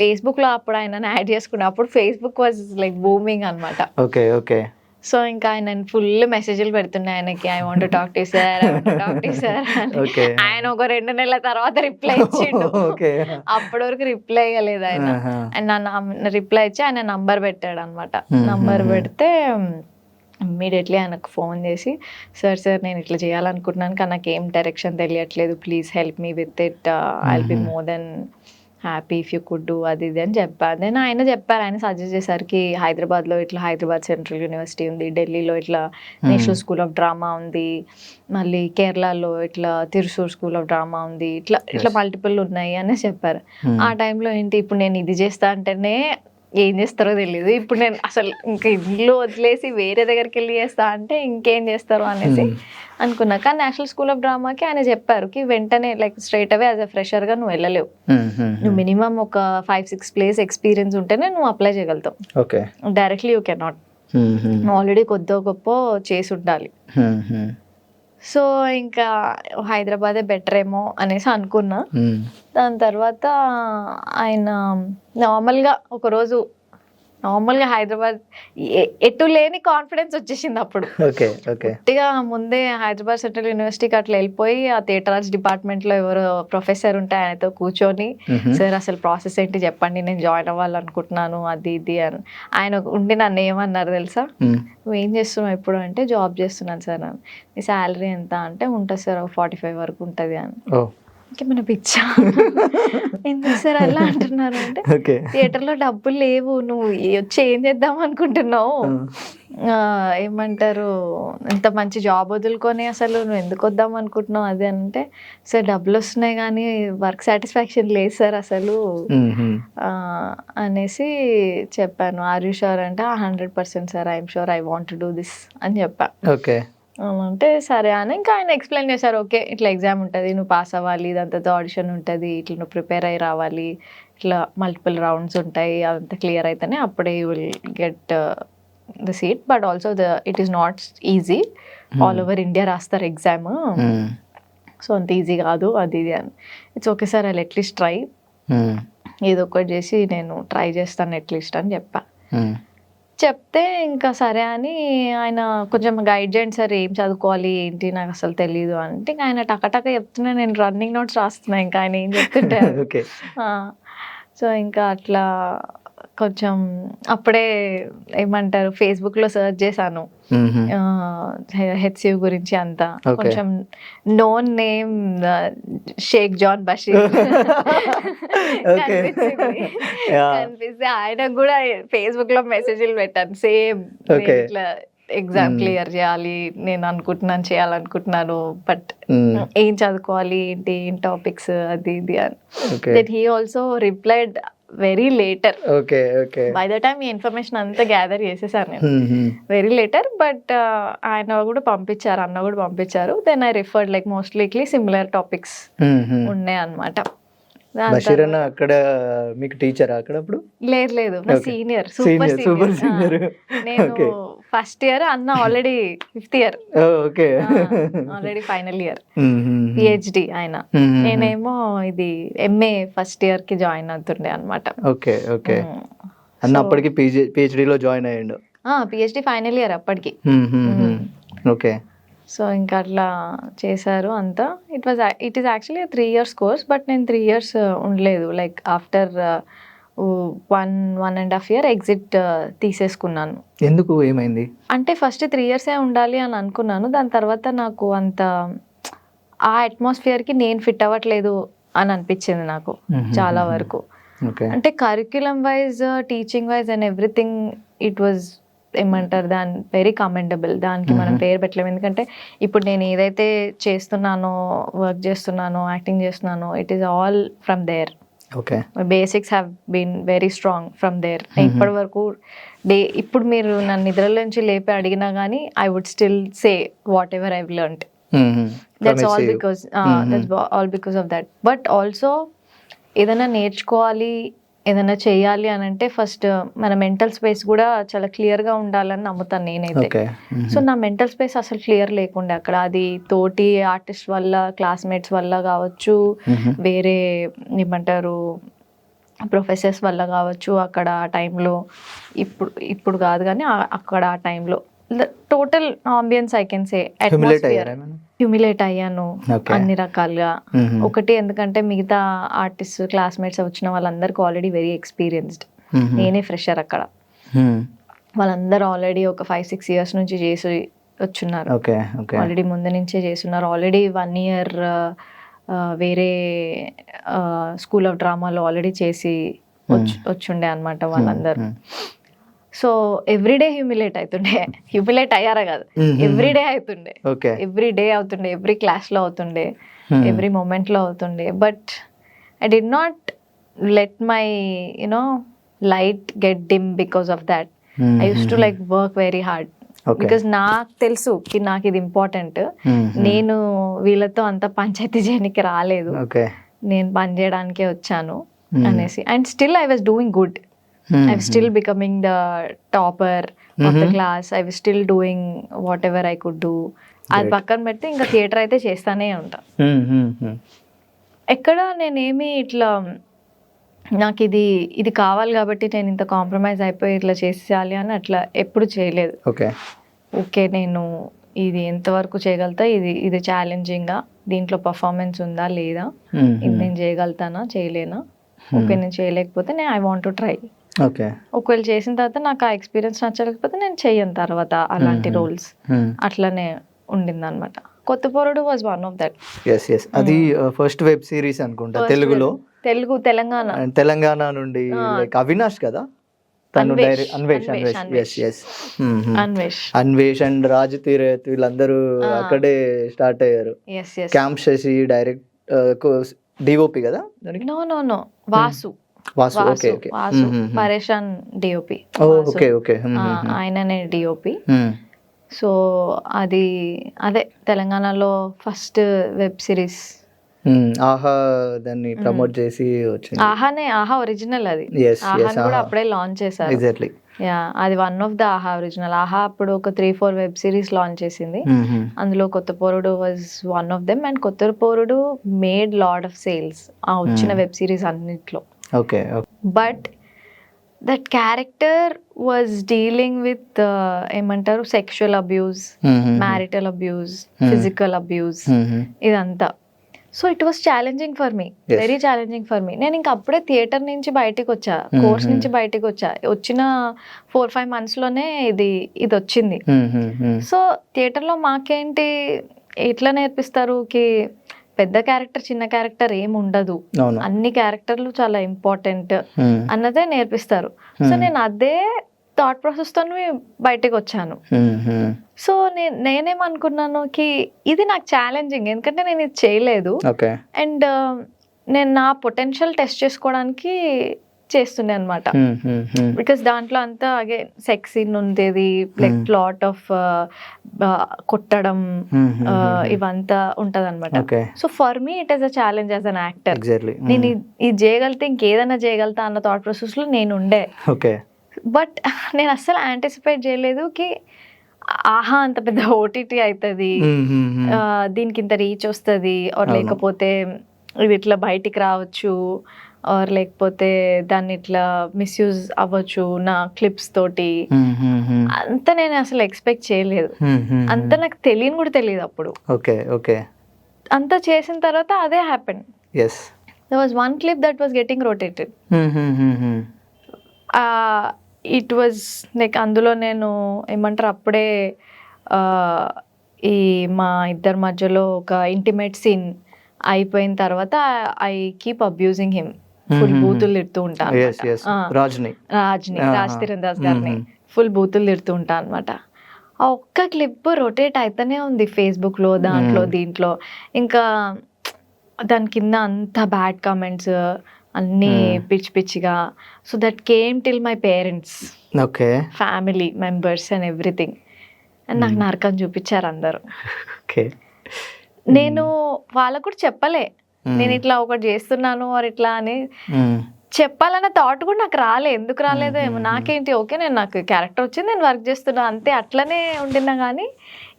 ఫేస్బుక్ లో అప్పుడు ఆయన యాడ్ చేసుకున్నా. అప్పుడు ఫేస్బుక్ వాజ్ లైక్ బూమింగ్ అనమాట. సో ఇంకా ఆయన ఫుల్ మెసేజ్లు పెడుతున్నాయి ఆయనకి, I want to talk to sir, I want to talk to sir. ఆయన ఒక 2 నెలల తర్వాత రిప్లై ఇచ్చిండు. అప్పటి వరకు రిప్లై ఇవ్వలేదు ఆయన. అండ్ నా రిప్లై ఇచ్చి ఆయన నంబర్ పెట్టాడు అనమాట. నంబర్ పెడితే ఇమ్మీడియట్లీ ఆయనకు ఫోన్ చేసి, సార్ నేను ఇట్లా చేయాలనుకుంటున్నాను కానీ నాకు ఏం డైరెక్షన్ తెలియట్లేదు, please help me with it, I will be more than happy if you could do అది ఇది అని చెప్పారు. నేను ఆయన చెప్పారు, ఆయన సజెస్ట్ చేసరికి హైదరాబాద్లో ఇట్లా హైదరాబాద్ సెంట్రల్ యూనివర్సిటీ ఉంది, ఢిల్లీలో ఇట్లా నేషనల్ స్కూల్ ఆఫ్ డ్రామా ఉంది, మళ్ళీ కేరళలో ఇట్లా తిరుసూర్ స్కూల్ ఆఫ్ డ్రామా ఉంది, ఇట్లా మల్టిపుల్ ఉన్నాయి అని చెప్పారు. ఆ టైంలో ఏంటి ఇప్పుడు నేను ఇది చేస్తా అంటేనే ఏం చేస్తారో తెలియదు, ఇప్పుడు నేను అసలు ఇంకా ఇల్లు వదిలేసి వేరే దగ్గరికి వెళ్ళి చేస్తా అంటే ఇంకేం చేస్తారో అనేసి అనుకున్నా. కానీ నేషనల్ స్కూల్ ఆఫ్ డ్రామాకి ఆయన చెప్పారు కి వెంటనే like straight away as a fresher గా నువ్వు వెళ్ళలేవు, నువ్వు మినిమం ఒక 5-6 ప్లేస్ ఎక్స్పీరియన్స్ ఉంటేనే నువ్వు అప్లై చేయగలుగుతావు, డైరెక్ట్లీ యూ కెన్ నాట్, నువ్వు ఆల్రెడీ కొద్దో గొప్ప చేసి ఉండాలి. సో ఇంకా హైదరాబాదే బెటర్ ఏమో అనేసి అనుకున్నా. దాని తర్వాత ఆయన నార్మల్గా ఒకరోజు నార్మల్గా హైదరాబాద్ ఎటు లేని కాన్ఫిడెన్స్ వచ్చేసింది అప్పుడు. గట్టిగా ముందే హైదరాబాద్ సెంట్రల్ యూనివర్సిటీకి అట్లా వెళ్ళిపోయి ఆ థియేటర్ ఆర్ట్స్ డిపార్ట్మెంట్లో ఎవరో ప్రొఫెసర్ ఉంటే ఆయనతో కూర్చొని, సార్ అసలు ప్రాసెస్ ఏంటి చెప్పండి, నేను జాయిన్ అవ్వాలనుకుంటున్నాను అది ఇది అని. ఆయన ఉండి నన్ను ఏమన్నారు తెలుసా, నువ్వు ఏం చేస్తున్నావు ఇప్పుడు అంటే జాబ్ చేస్తున్నాను సార్ అని. మీ శాలరీ ఎంత అంటే ఉంటుంది సార్ 45 వరకు ఉంటుంది అని. ఇంకేమైనా పిచ్చా ఎందుకు సార్ అలా అంటున్నారు అంటే, థియేటర్లో డబ్బులు లేవు, నువ్వు వచ్చి ఏం చేద్దాం అనుకుంటున్నావు, ఏమంటారు ఇంత మంచి జాబ్ వదులుకొని అసలు నువ్వు ఎందుకు వద్దాం అనుకుంటున్నావు అది అంటే, సార్ డబ్బులు వస్తున్నాయి కానీ వర్క్ సాటిస్ఫాక్షన్ లేదు సార్ అసలు అనేసి చెప్పాను. ఆర్ యూ షూర్ అంటే 100% sir, I'm sure, I want to do this అని చెప్పా. అంటే సరే అని ఇంకా ఆయన ఎక్స్ప్లెయిన్ చేశారు, ఓకే ఇట్లా ఎగ్జామ్ ఉంటుంది, నువ్వు పాస్ అవ్వాలి, దాంతో ఆడిషన్ ఉంటుంది, ఇట్లా నువ్వు ప్రిపేర్ అయ్యి రావాలి, ఇట్లా మల్టిపుల్ రౌండ్స్ ఉంటాయి, అదంతా క్లియర్ అయితేనే అప్పుడే you will get the seat. But also it is not easy, all over India రాస్తారు ఎగ్జామ్, సో అంత ఈజీ కాదు అది ఇది అని. It's okay sir, I at least try, ఏదో ఒకటి చేసి నేను ట్రై చేస్తాను అట్లీస్ట్ అని చెప్తే ఇంకా సరే అని ఆయన కొంచెం గైడ్ చేయండి సార్, ఏం చదువుకోవాలి ఏంటి నాకు అసలు తెలీదు అంటే, ఇంకా ఆయన టకటక చెప్తున్నా, నేను రన్నింగ్ నోట్స్ రాస్తున్నా, ఇంకా ఆయన ఏం చెప్తుంటే సో ఇంకా అట్లా కొంచెం అప్పుడే ఏమంటారు ఫేస్బుక్లో సర్చ్ చేశాను హెచ్సియు గురించి అంతా. కొంచెం నోన్ నేమ్ షేక్ జాన్ బషీర్ కనిపిస్తే ఆయనకు కూడా ఫేస్బుక్ లో మెసేజ్లు పెట్టాను సేమ్ ఇట్లా ఎగ్జామ్ క్లియర్ చేయాలి నేను అనుకుంటున్నాను చేయాలనుకుంటున్నాను బట్ ఏం చదువుకోవాలి ఏంటి ఏం టాపిక్స్ అది ఇది అని. That he also replied very later. By the time ఈ ఇన్ఫర్మేషన్ అంతా గ్యాదర్ చేసేసాను నేను వెరీ లేటర్. బట్ ఆయన కూడా పంపించారు, అన్న కూడా పంపించారు. Then I referred like mostly similar topics ఉన్నాయి అన్నమాట. బషీర్ అన్న అక్కడ మీకు టీచర్ అక్కడప్పుడు? లేదు నా సీనియర్, సూపర్ సీనియర్. నేను ఫస్ట్ ఇయర్, అన్న already 5th year, already final year PhD ఆయన. నేనేమో ఇది ఎంఏ ఫస్ట్ ఇయర్ కి జాయిన్ అవుతుండే అనమాట. అన్న అప్పటికి పిహెచ్డి లో జాయిన్ అయ్యిండు. పిహెచ్డి ఫైనల్ ఇయర్ అప్పటికి. ఓకే. సో ఇంకా అట్లా చేశారు అంతా. It is actually 3 years course, but నేను 3 years ఉండలేదు. లైక్ ఆఫ్టర్ 1.5 year ఎగ్జిట్ తీసేసుకున్నాను. ఎందుకు, ఏమైంది? అంటే ఫస్ట్ 3 years ఉండాలి అని అనుకున్నాను. దాని తర్వాత నాకు అంత ఆ అట్మాస్ఫియర్కి నేను ఫిట్ అవ్వట్లేదు అని అనిపించింది నాకు చాలా వరకు. అంటే curriculum wise, teaching wise and everything it was ఏమంటారు దాని వెరీ కమెండబుల్. దానికి మనం పేరు పెట్టలేము. ఎందుకంటే ఇప్పుడు నేను ఏదైతే చేస్తున్నానో, వర్క్ చేస్తున్నానో, యాక్టింగ్ చేస్తున్నానో, it is all from there. Basics have been very strong from there. ఇప్పటి వరకు ఇప్పుడు మీరు నన్ను నిద్రలో నుంచి లేపి అడిగినా కానీ I would still say whatever I've learned. That's all because of that. But also ఏదైనా నేర్చుకోవాలి, ఏదైనా చేయాలి అని అంటే ఫస్ట్ మన మెంటల్ స్పేస్ కూడా చాలా క్లియర్గా ఉండాలని నమ్ముతాను నేనైతే. సో నా మెంటల్ స్పేస్ అసలు క్లియర్ లేకుండే అక్కడ. అది తోటి ఆర్టిస్ట్ వల్ల, క్లాస్మేట్స్ వల్ల కావచ్చు, వేరే ఏమంటారు ప్రొఫెసర్స్ వల్ల కావచ్చు. అక్కడ ఆ టైంలో ఇప్పుడు కాదు కానీ అక్కడ ఆ టైంలో total ambience I can say humiliate అయ్యాను అన్ని రకాలుగా. ఒకటి ఎందుకంటే మిగతా ఆర్టిస్ట్ క్లాస్మేట్స్ వచ్చిన వాళ్ళందరికీ ఆల్రెడీ వెరీ ఎక్స్పీరియన్స్డ్, నేనే ఫ్రెషర్ అక్కడ. వాళ్ళందరూ ఆల్రెడీ ఒక 5-6 years నుంచి చేసి వచ్చున్నారు, ఆల్రెడీ ముందు నుంచే చేస్తున్నారు. ఆల్రెడీ 1 year వేరే స్కూల్ ఆఫ్ డ్రామాలో ఆల్రెడీ చేసి వచ్చుండే అనమాట వాళ్ళందరూ. సో ఎవ్రీడే హ్యూమిలేట్ అయ్యారా కాదు, ఎవ్రీడే అవుతుండే, ఎవ్రీ క్లాస్లో అవుతుండే, ఎవ్రీ మూమెంట్లో అవుతుండే. But I did not let my light get dim because of that. I use to like work very hard because నాకు తెలుసు నాకు ఇది ఇంపార్టెంట్. నేను వీళ్ళతో అంత పంచాయతీ చేయడానికి రాలేదు, నేను పని చేయడానికే వచ్చాను అనేసి. And still I was doing good. I was still becoming the topper of the class. I was still doing whatever I could do. అది పక్కన పెడితే ఇంకా థియేటర్ అయితే చేస్తానే ఉంటా. ఎక్కడ నేనేమి ఇట్లా నాకు ఇది కావాలి కాబట్టి నేను ఇంత కాంప్రమైజ్ అయిపోయి ఇట్లా చేసేయాలి అని అట్లా ఎప్పుడు చేయలేదు. ఓకే నేను ఇది ఎంతవరకు చేయగలుగుతా, ఇది ఛాలెంజింగ్గా, దీంట్లో పర్ఫార్మెన్స్ ఉందా లేదా, ఇది నేను చేయగలుగుతానా చేయలేనా, ఓకే నేను చేయలేకపోతే నేను ఐ వాంట్ టు ట్రై. ఒకవేళ చేసిన తర్వాత నాకు ఆ ఎక్స్పీరియన్స్ నచ్చలేకపోతే నేను చెయ్యను తర్వాత అలాంటి రోల్స్. అట్లనే ఉండింది అనమాట. కొత్త పోరడు వాజ్ వన్ ఆఫ్ దట్. అది ఫస్ట్ వెబ్ సిరీస్ అనుకుంటా తెలంగాణ నుండి. అవినాష్ కదా తను, అన్వేష్ అండ్ రాజ్ తీరత్ వీళ్ళందరూ అక్కడే స్టార్ట్ అయ్యారు. క్యాంప్ శశి డైరెక్ట్ డిఓపి కదా దానికి. నో వాసు పరేషాన్ డిఓపి, ఆయననే డిఓపి. సో అదే తెలంగాణలో ఫస్ట్ వెబ్ సిరీస్. ఆహా దాన్ని ప్రమోట్ చేసి వచ్చింది. ఆహా ఒరిజినల్ అది. ఆహాని కూడా అప్పుడే లాంచ్ చేశారు. ఎగ్జాక్ట్లీ. అది వన్ ఆఫ్ ద ఆహా ఒరిజినల్. ఆహా అప్పుడు ఒక 3-4 వెబ్ సిరీస్ లాంచ్ చేసింది. అందులో Kotha Poradu was one of them. And Kotha Poradu made lot of sales ఆ వచ్చిన వెబ్ సిరీస్ అన్నిట్లో. But that character was dealing with ఏమంటారు sexual abuse, marital abuse, physical abuse, ఇదంతా. So it was challenging for me, very challenging for me. నేను ఇంకా అప్పుడే థియేటర్ నుంచి బయటకు వచ్చా, కోర్స్ నుంచి బయటకు వచ్చా. వచ్చిన 4-5 monthsలోనే ఇది వచ్చింది. సో థియేటర్లో మాకేంటి ఎట్లా నేర్పిస్తారు కి పెద్ద క్యారెక్టర్ చిన్న క్యారెక్టర్ ఏమి ఉండదు, అన్ని క్యారెక్టర్లు చాలా ఇంపార్టెంట్ అన్నదే నేర్పిస్తారు. సో నేను అదే థాట్ ప్రాసెస్ తో బయటకు వచ్చాను. సో నేనేమనుకున్నాను కి ఇది నాకు ఛాలెంజింగ్, ఎందుకంటే నేను ఇది చేయలేదు అండ్ నేను నా పొటెన్షియల్ టెస్ట్ చేసుకోవడానికి చేస్తుండే అనమాట. బికాస్ దాంట్లో అంతా అగైన్ సెక్స్ సీన్ ఉండేది, లైక్ ప్లాట్ ఆఫ్ కొట్టడం ఇవంతా ఉంటది అనమాట. So for me it is a challenge as an actor. నేను ఇది చేయగలితే ఇంకేదైనా చేయగలుగుతా అన్న థాట్ ప్రాసెస్ లో నేను ఉండే. బట్ నేను అస్సలు యాంటిసిపేట్ చేయలేదు కి ఆహా అంత పెద్ద ఓటీటీ అవుతుంది, దీనికి ఇంత రీచ్ వస్తుంది, ఆర్ లేకపోతే ఇది ఇట్లా బయటికి రావచ్చు, ఆర్ లేకపోతే దాన్ని ఇట్లా మిస్యూజ్ అవ్వచ్చు నా క్లిప్స్ తోటి. అంత నేను అసలు ఎక్స్పెక్ట్ చేయలేదు, అంత నాకు తెలియని కూడా తెలియదు అప్పుడు. అంత చేసిన తర్వాత అదే happen. There was one clip that was getting rotated. It was like అందులో నేను ఏమంటారు అప్పుడే ఈ మా ఇద్దరి మధ్యలో ఒక ఇంటిమేట్ సీన్ అయిపోయిన తర్వాత I keep abusing him, full బూతులు తిడుతూ ఉంటాను. రాజ్ తీరన్ దాస్ గారిని ఫుల్ బూతులు తిడుతూ ఉంటాను అనమాట. ఆ ఒక్క క్లిప్ రొటేట్ అయితేనే ఉంది ఫేస్బుక్ లో, దాంట్లో దీంట్లో. ఇంకా దాని కింద అంత బ్యాడ్ కామెంట్స్ అన్ని పిచ్చి పిచ్చిగా. So that came till my parents, family members and everything. And నాకు నరకం చూపించారు అందరూ. నేను వాళ్ళకు కూడా చెప్పలే నేను ఇట్లా ఒకటి చేస్తున్నాను ఆర్ ఇట్లా అని చెప్పాలన్న థాట్ కూడా నాకు ఎందుకు రాలేదో ఏమో. నాకేంటి ఓకే నేను నాకు క్యారెక్టర్ వచ్చింది, నేను వర్క్ చేస్తున్నా అంతే, అట్లనే ఉండినా కానీ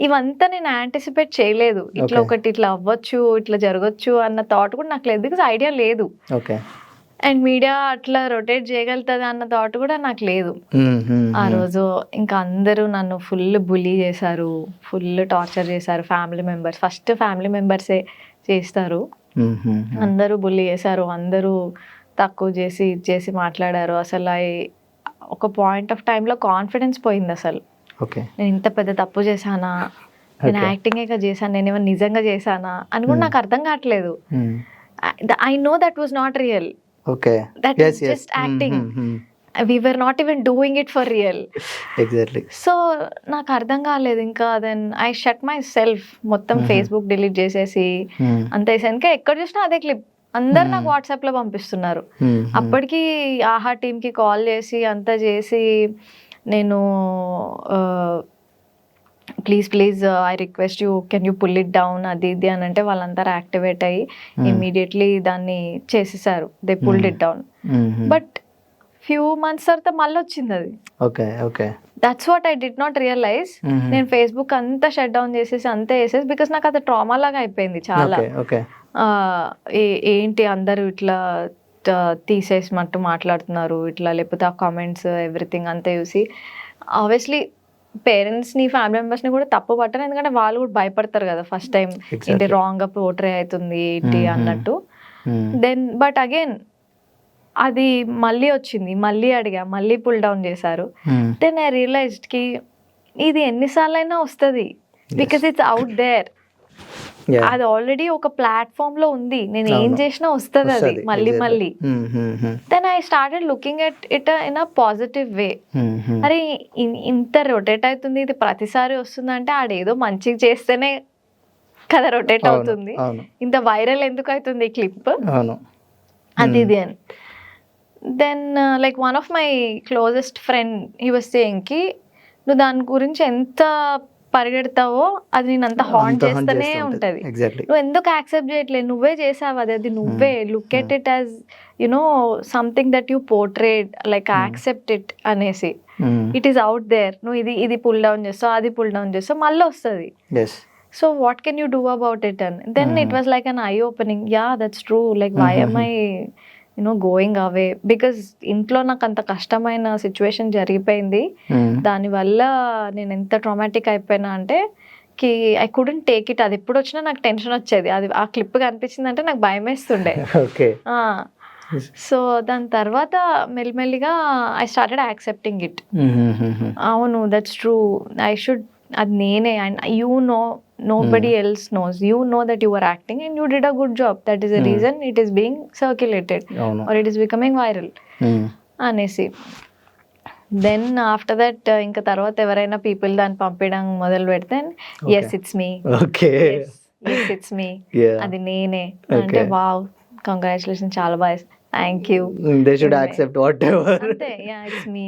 ఇవంతా నేను యాంటిసిపేట్ చేయలేదు. ఇట్లా ఒకటి ఇట్లా అవ్వచ్చు, ఇట్లా జరగచ్చు అన్న థాట్ కూడా నాకు లేదు, బికాస్ ఐడియా లేదు. అండ్ మీడియా అట్లా రొటేట్ చేయగలుగుతుంది అన్న థాట్ కూడా నాకు లేదు ఆ రోజు. ఇంకా అందరూ నన్ను ఫుల్ బుల్లీ చేశారు, ఫుల్ టార్చర్ చేశారు. ఫ్యామిలీ మెంబర్స్, ఫస్ట్ ఫ్యామిలీ మెంబర్సే చేస్తారు, అందరూ బుల్లీ చేశారు, అందరూ తక్కువ చేసి ఇది చేసి మాట్లాడారు. అసలు ఒక పాయింట్ ఆఫ్ టైంలో కాన్ఫిడెన్స్ పోయింది అసలు. నేను ఇంత పెద్ద తప్పు చేశానా, నేను యాక్టింగే చేశాను, నేను ఏమైనా నిజంగా చేశానా అని కూడా నాకు అర్థం కావట్లేదు. I know that was not real, that is just acting. We were not even doing it for real. So నాకు అర్థం కాలేదు. ఇంకా then I shut myself, మొత్తం ఫేస్బుక్ డిలీట్ చేసేసి అంత వేసాక ఎక్కడ చూసినా అదే క్లిప్ అందరు నాకు వాట్సాప్ లో పంపిస్తున్నారు. అప్పటికి ఆహా టీమ్ కి కాల్ చేసి అంతా చేసి నేను please I request you, can you pull it down అది ఇది అని అంటే వాళ్ళందరూ యాక్టివేట్ అయ్యి ఇమీడియట్లీ దాన్ని చేసేసారు, they pulled it down. But few months తర్వాత మళ్ళీ వచ్చింది అది. That's what I did not realize. నేను ఫేస్బుక్ అంతా షట్ డౌన్ చేసేసి అంతా వేసేసి, బికాస్ నాకు అది ట్రామా లాగా అయిపోయింది చాలా. ఏంటి అందరూ ఇట్లా తీసేసినట్టు మాట్లాడుతున్నారు ఇట్లా, లేకపోతే ఆ కామెంట్స్ ఎవ్రీథింగ్ అంతా చూసి ఆబ్వియస్లీ పేరెంట్స్ని ఫ్యామిలీ మెంబర్స్ని కూడా తప్పు పట్టను, ఎందుకంటే వాళ్ళు కూడా భయపడతారు కదా ఫస్ట్ టైం ఏంటి రాంగ్గా పోర్ట్రే అవుతుంది ఏంటి అన్నట్టు. దెన్ బట్ అగైన్ అది మళ్ళీ వచ్చింది, మళ్ళీ అడిగా, మళ్ళీ పుల్ డౌన్ చేశారు. దెన్ ఐ రియలైజ్డ్ కి ఇది ఎన్నిసార్లు అయినా వస్తుంది, బికాస్ ఇట్స్ అవుట్ దేర్. అది ఆల్రెడీ ఒక ప్లాట్ఫామ్ లో ఉంది, నేను ఏం చేసినా వస్తుంది అది మళ్ళీ మళ్ళీ. Then I started looking at it in a positive way. అరే ఇంత రొటేట్ అవుతుంది, ఇది ప్రతిసారి వస్తుంది అంటే ఆడేదో మంచిగా చేస్తేనే కదా రొటేట్ అవుతుంది, ఇంత వైరల్ ఎందుకు అవుతుంది క్లిప్ అది ఇది అని. Then like one of my closest friend he was saying కి నువ్వు దాని గురించి ఎంత పరిగెడతావో అది నేను అంత హాంట్ చేస్తూనే ఉంటది, నువ్వు ఎందుకు యాక్సెప్ట్ చేయట్లేదు, నువ్వే చేసావు అది నువ్వే, look at it as you know something that you portrayed, like accept it అనేసి. ఇట్ ఈస్ అవుట్ దేర్, నువ్వు ఇది పుల్ డౌన్ చేస్తావు, అది పుల్ డౌన్ చేస్తావు, మళ్ళీ వస్తుంది. So what can you do about it అని. Then it was like an eye opening, yeah that's true, like why am I going away, because ఇంట్లో నాకు అంత కష్టమైన సిచ్యువేషన్ జరిగిపోయింది. దానివల్ల నేను ఎంత ట్రామాటిక్ అయిపోయినా అంటే కి ఐ కుడెంట్ టేక్ ఇట్. అది ఎప్పుడు వచ్చినా నాకు టెన్షన్ వచ్చేది. అది ఆ క్లిప్ కనిపించింది అంటే నాకు భయం వేస్తుండే. ఓకే. సో దాని తర్వాత మెల్లిమెల్లిగా ఐ స్టార్టెడ్ యాక్సెప్టింగ్ ఇట్. అవును, దట్స్ ట్రూ, ఐ షుడ్, అది నేనే, and you know, nobody else knows, you know that you were acting and you did a good job, that is the reason it is being circulated or it is becoming viral అనేసి. దెన్ ఆఫ్టర్ దట్ ఇంకా తర్వాత ఎవరైనా పీపుల్ దాన్ని పంపించడం మొదలు పెడితే yes it's me, okay, yes it's me, అది నేనే అంటే వావ్, కంగ్రాచులేషన్, చాలా బాగా, thank you, they should accept whatever. అంతే, యా ఇట్స్ మీ.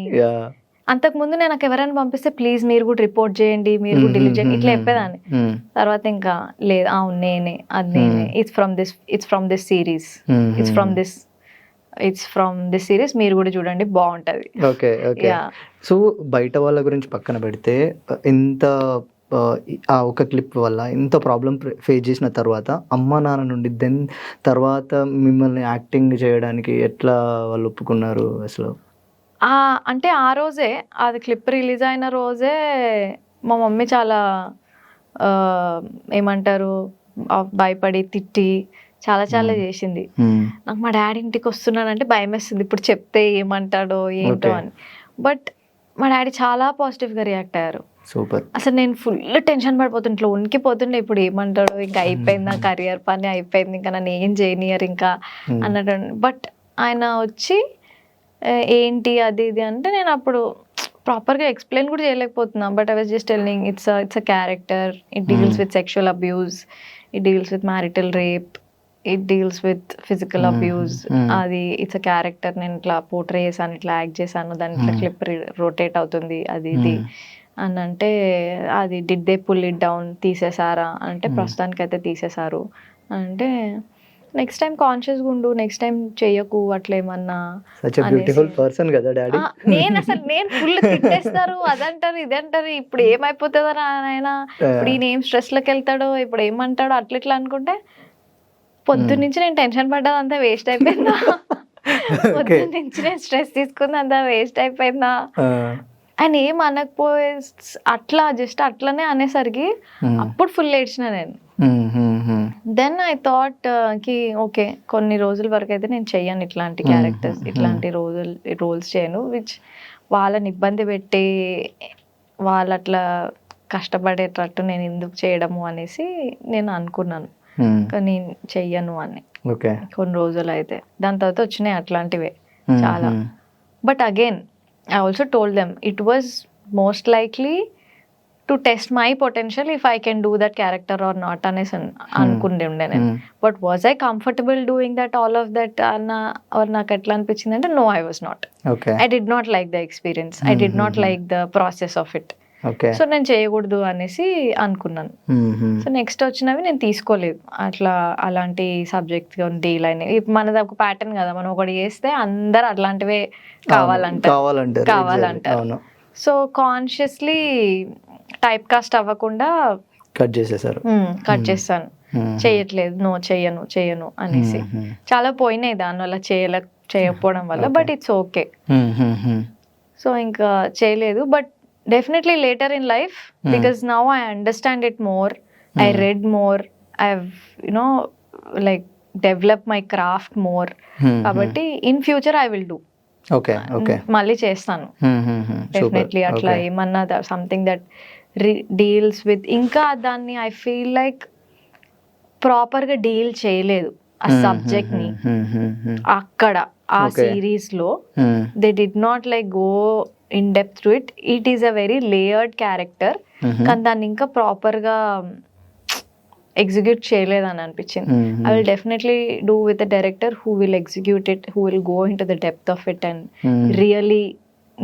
అంతకుముందు నేను నాకు ఎవరైనా పంపిస్తే ప్లీజ్ మీరు కూడా రిపోర్ట్ చేయండి, మీరు కూడా డిలీట్ చేయండి, ఇట్లా చెప్పేదాన్ని. తర్వాత ఇంకా లేదు, అవును నేనే, అది నేనే, it's from this series, it's from this series, మీరు కూడా చూడండి బాగుంటది. Okay okay. సో బయట వాళ్ళ గురించి పక్కన పెడితే ఇంత ఆ ఒక క్లిప్ వల్ల ఇంత ప్రాబ్లం ఫేస్ చేసిన తర్వాత అమ్మ నాన్న నుండి దెన్ తర్వాత మిమ్మల్ని యాక్టింగ్ చేయడానికి ఎట్లా వాళ్ళు ఒప్పుకున్నారు అసలు? అంటే ఆ రోజే, అది క్లిప్ రిలీజ్ అయిన రోజే మా మమ్మీ చాలా ఏమంటారు భయపడి తిట్టి చాలా చాలా చేసింది. నాకు మా డాడీ ఇంటికి వస్తున్నానంటే భయం వేస్తుంది, ఇప్పుడు చెప్తే ఏమంటాడో ఏంటో అని. బట్ మా డాడీ చాలా పాజిటివ్గా రియాక్ట్ అయ్యారు. సూపర్. అసలు నేను ఫుల్ టెన్షన్ పడిపోతుంటే, ఇట్లా ఉనికిపోతుండే, ఇప్పుడు ఏమంటాడో, ఇంకా అయిపోయింది నా కెరియర్ పని అయిపోయింది, ఇంకా నన్ను ఏం చేయనియరు ఇంకా అన్నట్టు. బట్ ఆయన వచ్చి ఏంటి అది ఇది అంటే నేను అప్పుడు ప్రాపర్గా ఎక్స్ప్లెయిన్ కూడా చేయలేకపోతున్నా. But I was just telling it's a character, it deals with sexual abuse, it deals with marital rape, it deals with physical abuse. అది ఇట్స్ అ క్యారెక్టర్, నేను ఇట్లా పోర్ట్రే చేశాను, ఇట్లా యాక్ట్ చేశాను, దాని ఇట్లా క్లిప్ రొటేట్ అవుతుంది, అది ఇది అని అంటే, అది did they pull it down, తీసేసారా అంటే ప్రస్తుతానికి అయితే తీసేశారు అంటే, నెక్స్ట్ టైం కాన్షియస్గా ఉండు, నెక్స్ట్ టైం చెయ్యకు అట్లా ఏమన్నా. నేను ఫుల్ తిట్టేస్తారు, అదంటారు ఇదంటారు, ఇప్పుడు ఏమైపోతుందో ఆయన, ఇప్పుడు ఈయన ఏం స్ట్రెస్లోకి వెళ్తాడో, ఇప్పుడు ఏమంటాడో అట్లా ఇట్లా అనుకుంటే, పొద్దున్న నుంచి నేను టెన్షన్ పడ్డది అంతా వేస్ట్ అయిపోయిందా, పొద్దున్న నుంచి నేను స్ట్రెస్ తీసుకుంది అంతా వేస్ట్ అయిపోయిందా ఆయన ఏం అనకపోయే అట్లా జస్ట్ అట్లనే అనేసరికి అప్పుడు ఫుల్ ఏడ్చిన నేను. దెన్ ఐ థాట్ కి ఓకే, కొన్ని రోజుల వరకు అయితే నేను చెయ్యను ఇట్లాంటి క్యారెక్టర్స్, ఇట్లాంటి రోల్స్ చేయను, విచ్ వాళ్ళని ఇబ్బంది పెట్టి వాళ్ళు అట్లా కష్టపడేటట్టు నేను ఎందుకు చేయడము అనేసి నేను అనుకున్నాను, కానీ చెయ్యను అని కొన్ని రోజులు అయితే. దాని తర్వాత వచ్చినాయి అట్లాంటివే చాలా. But again I also told them it was most likely to test my potential if I can do that character or not అనేసి అనుకుండే ఉండే నేను. But was I comfortable doing that, all of that or నాకు ఎట్లా అనిపించింది అంటే no, I was not. I did not like the experience, I did not like the process of it. So నేను చేయకూడదు అనేసి అనుకున్నాను. సో నెక్స్ట్ వచ్చినవి నేను తీసుకోలేదు, అట్లా అలాంటి సబ్జెక్ట్ డీల్ అయినాయి. మనది ఒక ప్యాటర్న్ కదా, మనం ఒకటి చేస్తే అందరు అట్లాంటివే కావాలంటారు. సో కాన్షియస్లీ టైప్ కాస్ట్ అవ్వకుండా కట్ చేస్తాను, చేయట్లేదు, నో చెయ్యను అనేసి. చాలా పోయినాయి దానివల్ల, చేయకపోవడం వల్ల. But it's okay. సో ఇంకా చేయలేదు. But definitely later in life, because now I understand it more, I read more, I've like developed my craft more, kabatti in future I will do. Okay malli chestanu definitely atla emanna something that deals with inka danni I feel like proper ga deal cheyaledu ఆ సబ్జెక్ట్ ని అక్కడ ఆ సిరీస్ లో. they did not like go in depth to it. It is a very layered character, కానీ దాన్ని ఇంకా ప్రాపర్ గా ఎగ్జిక్యూట్ చేయలేదని అనిపించింది. I will definitely do with a director who will execute it, who will go into the depth of it and really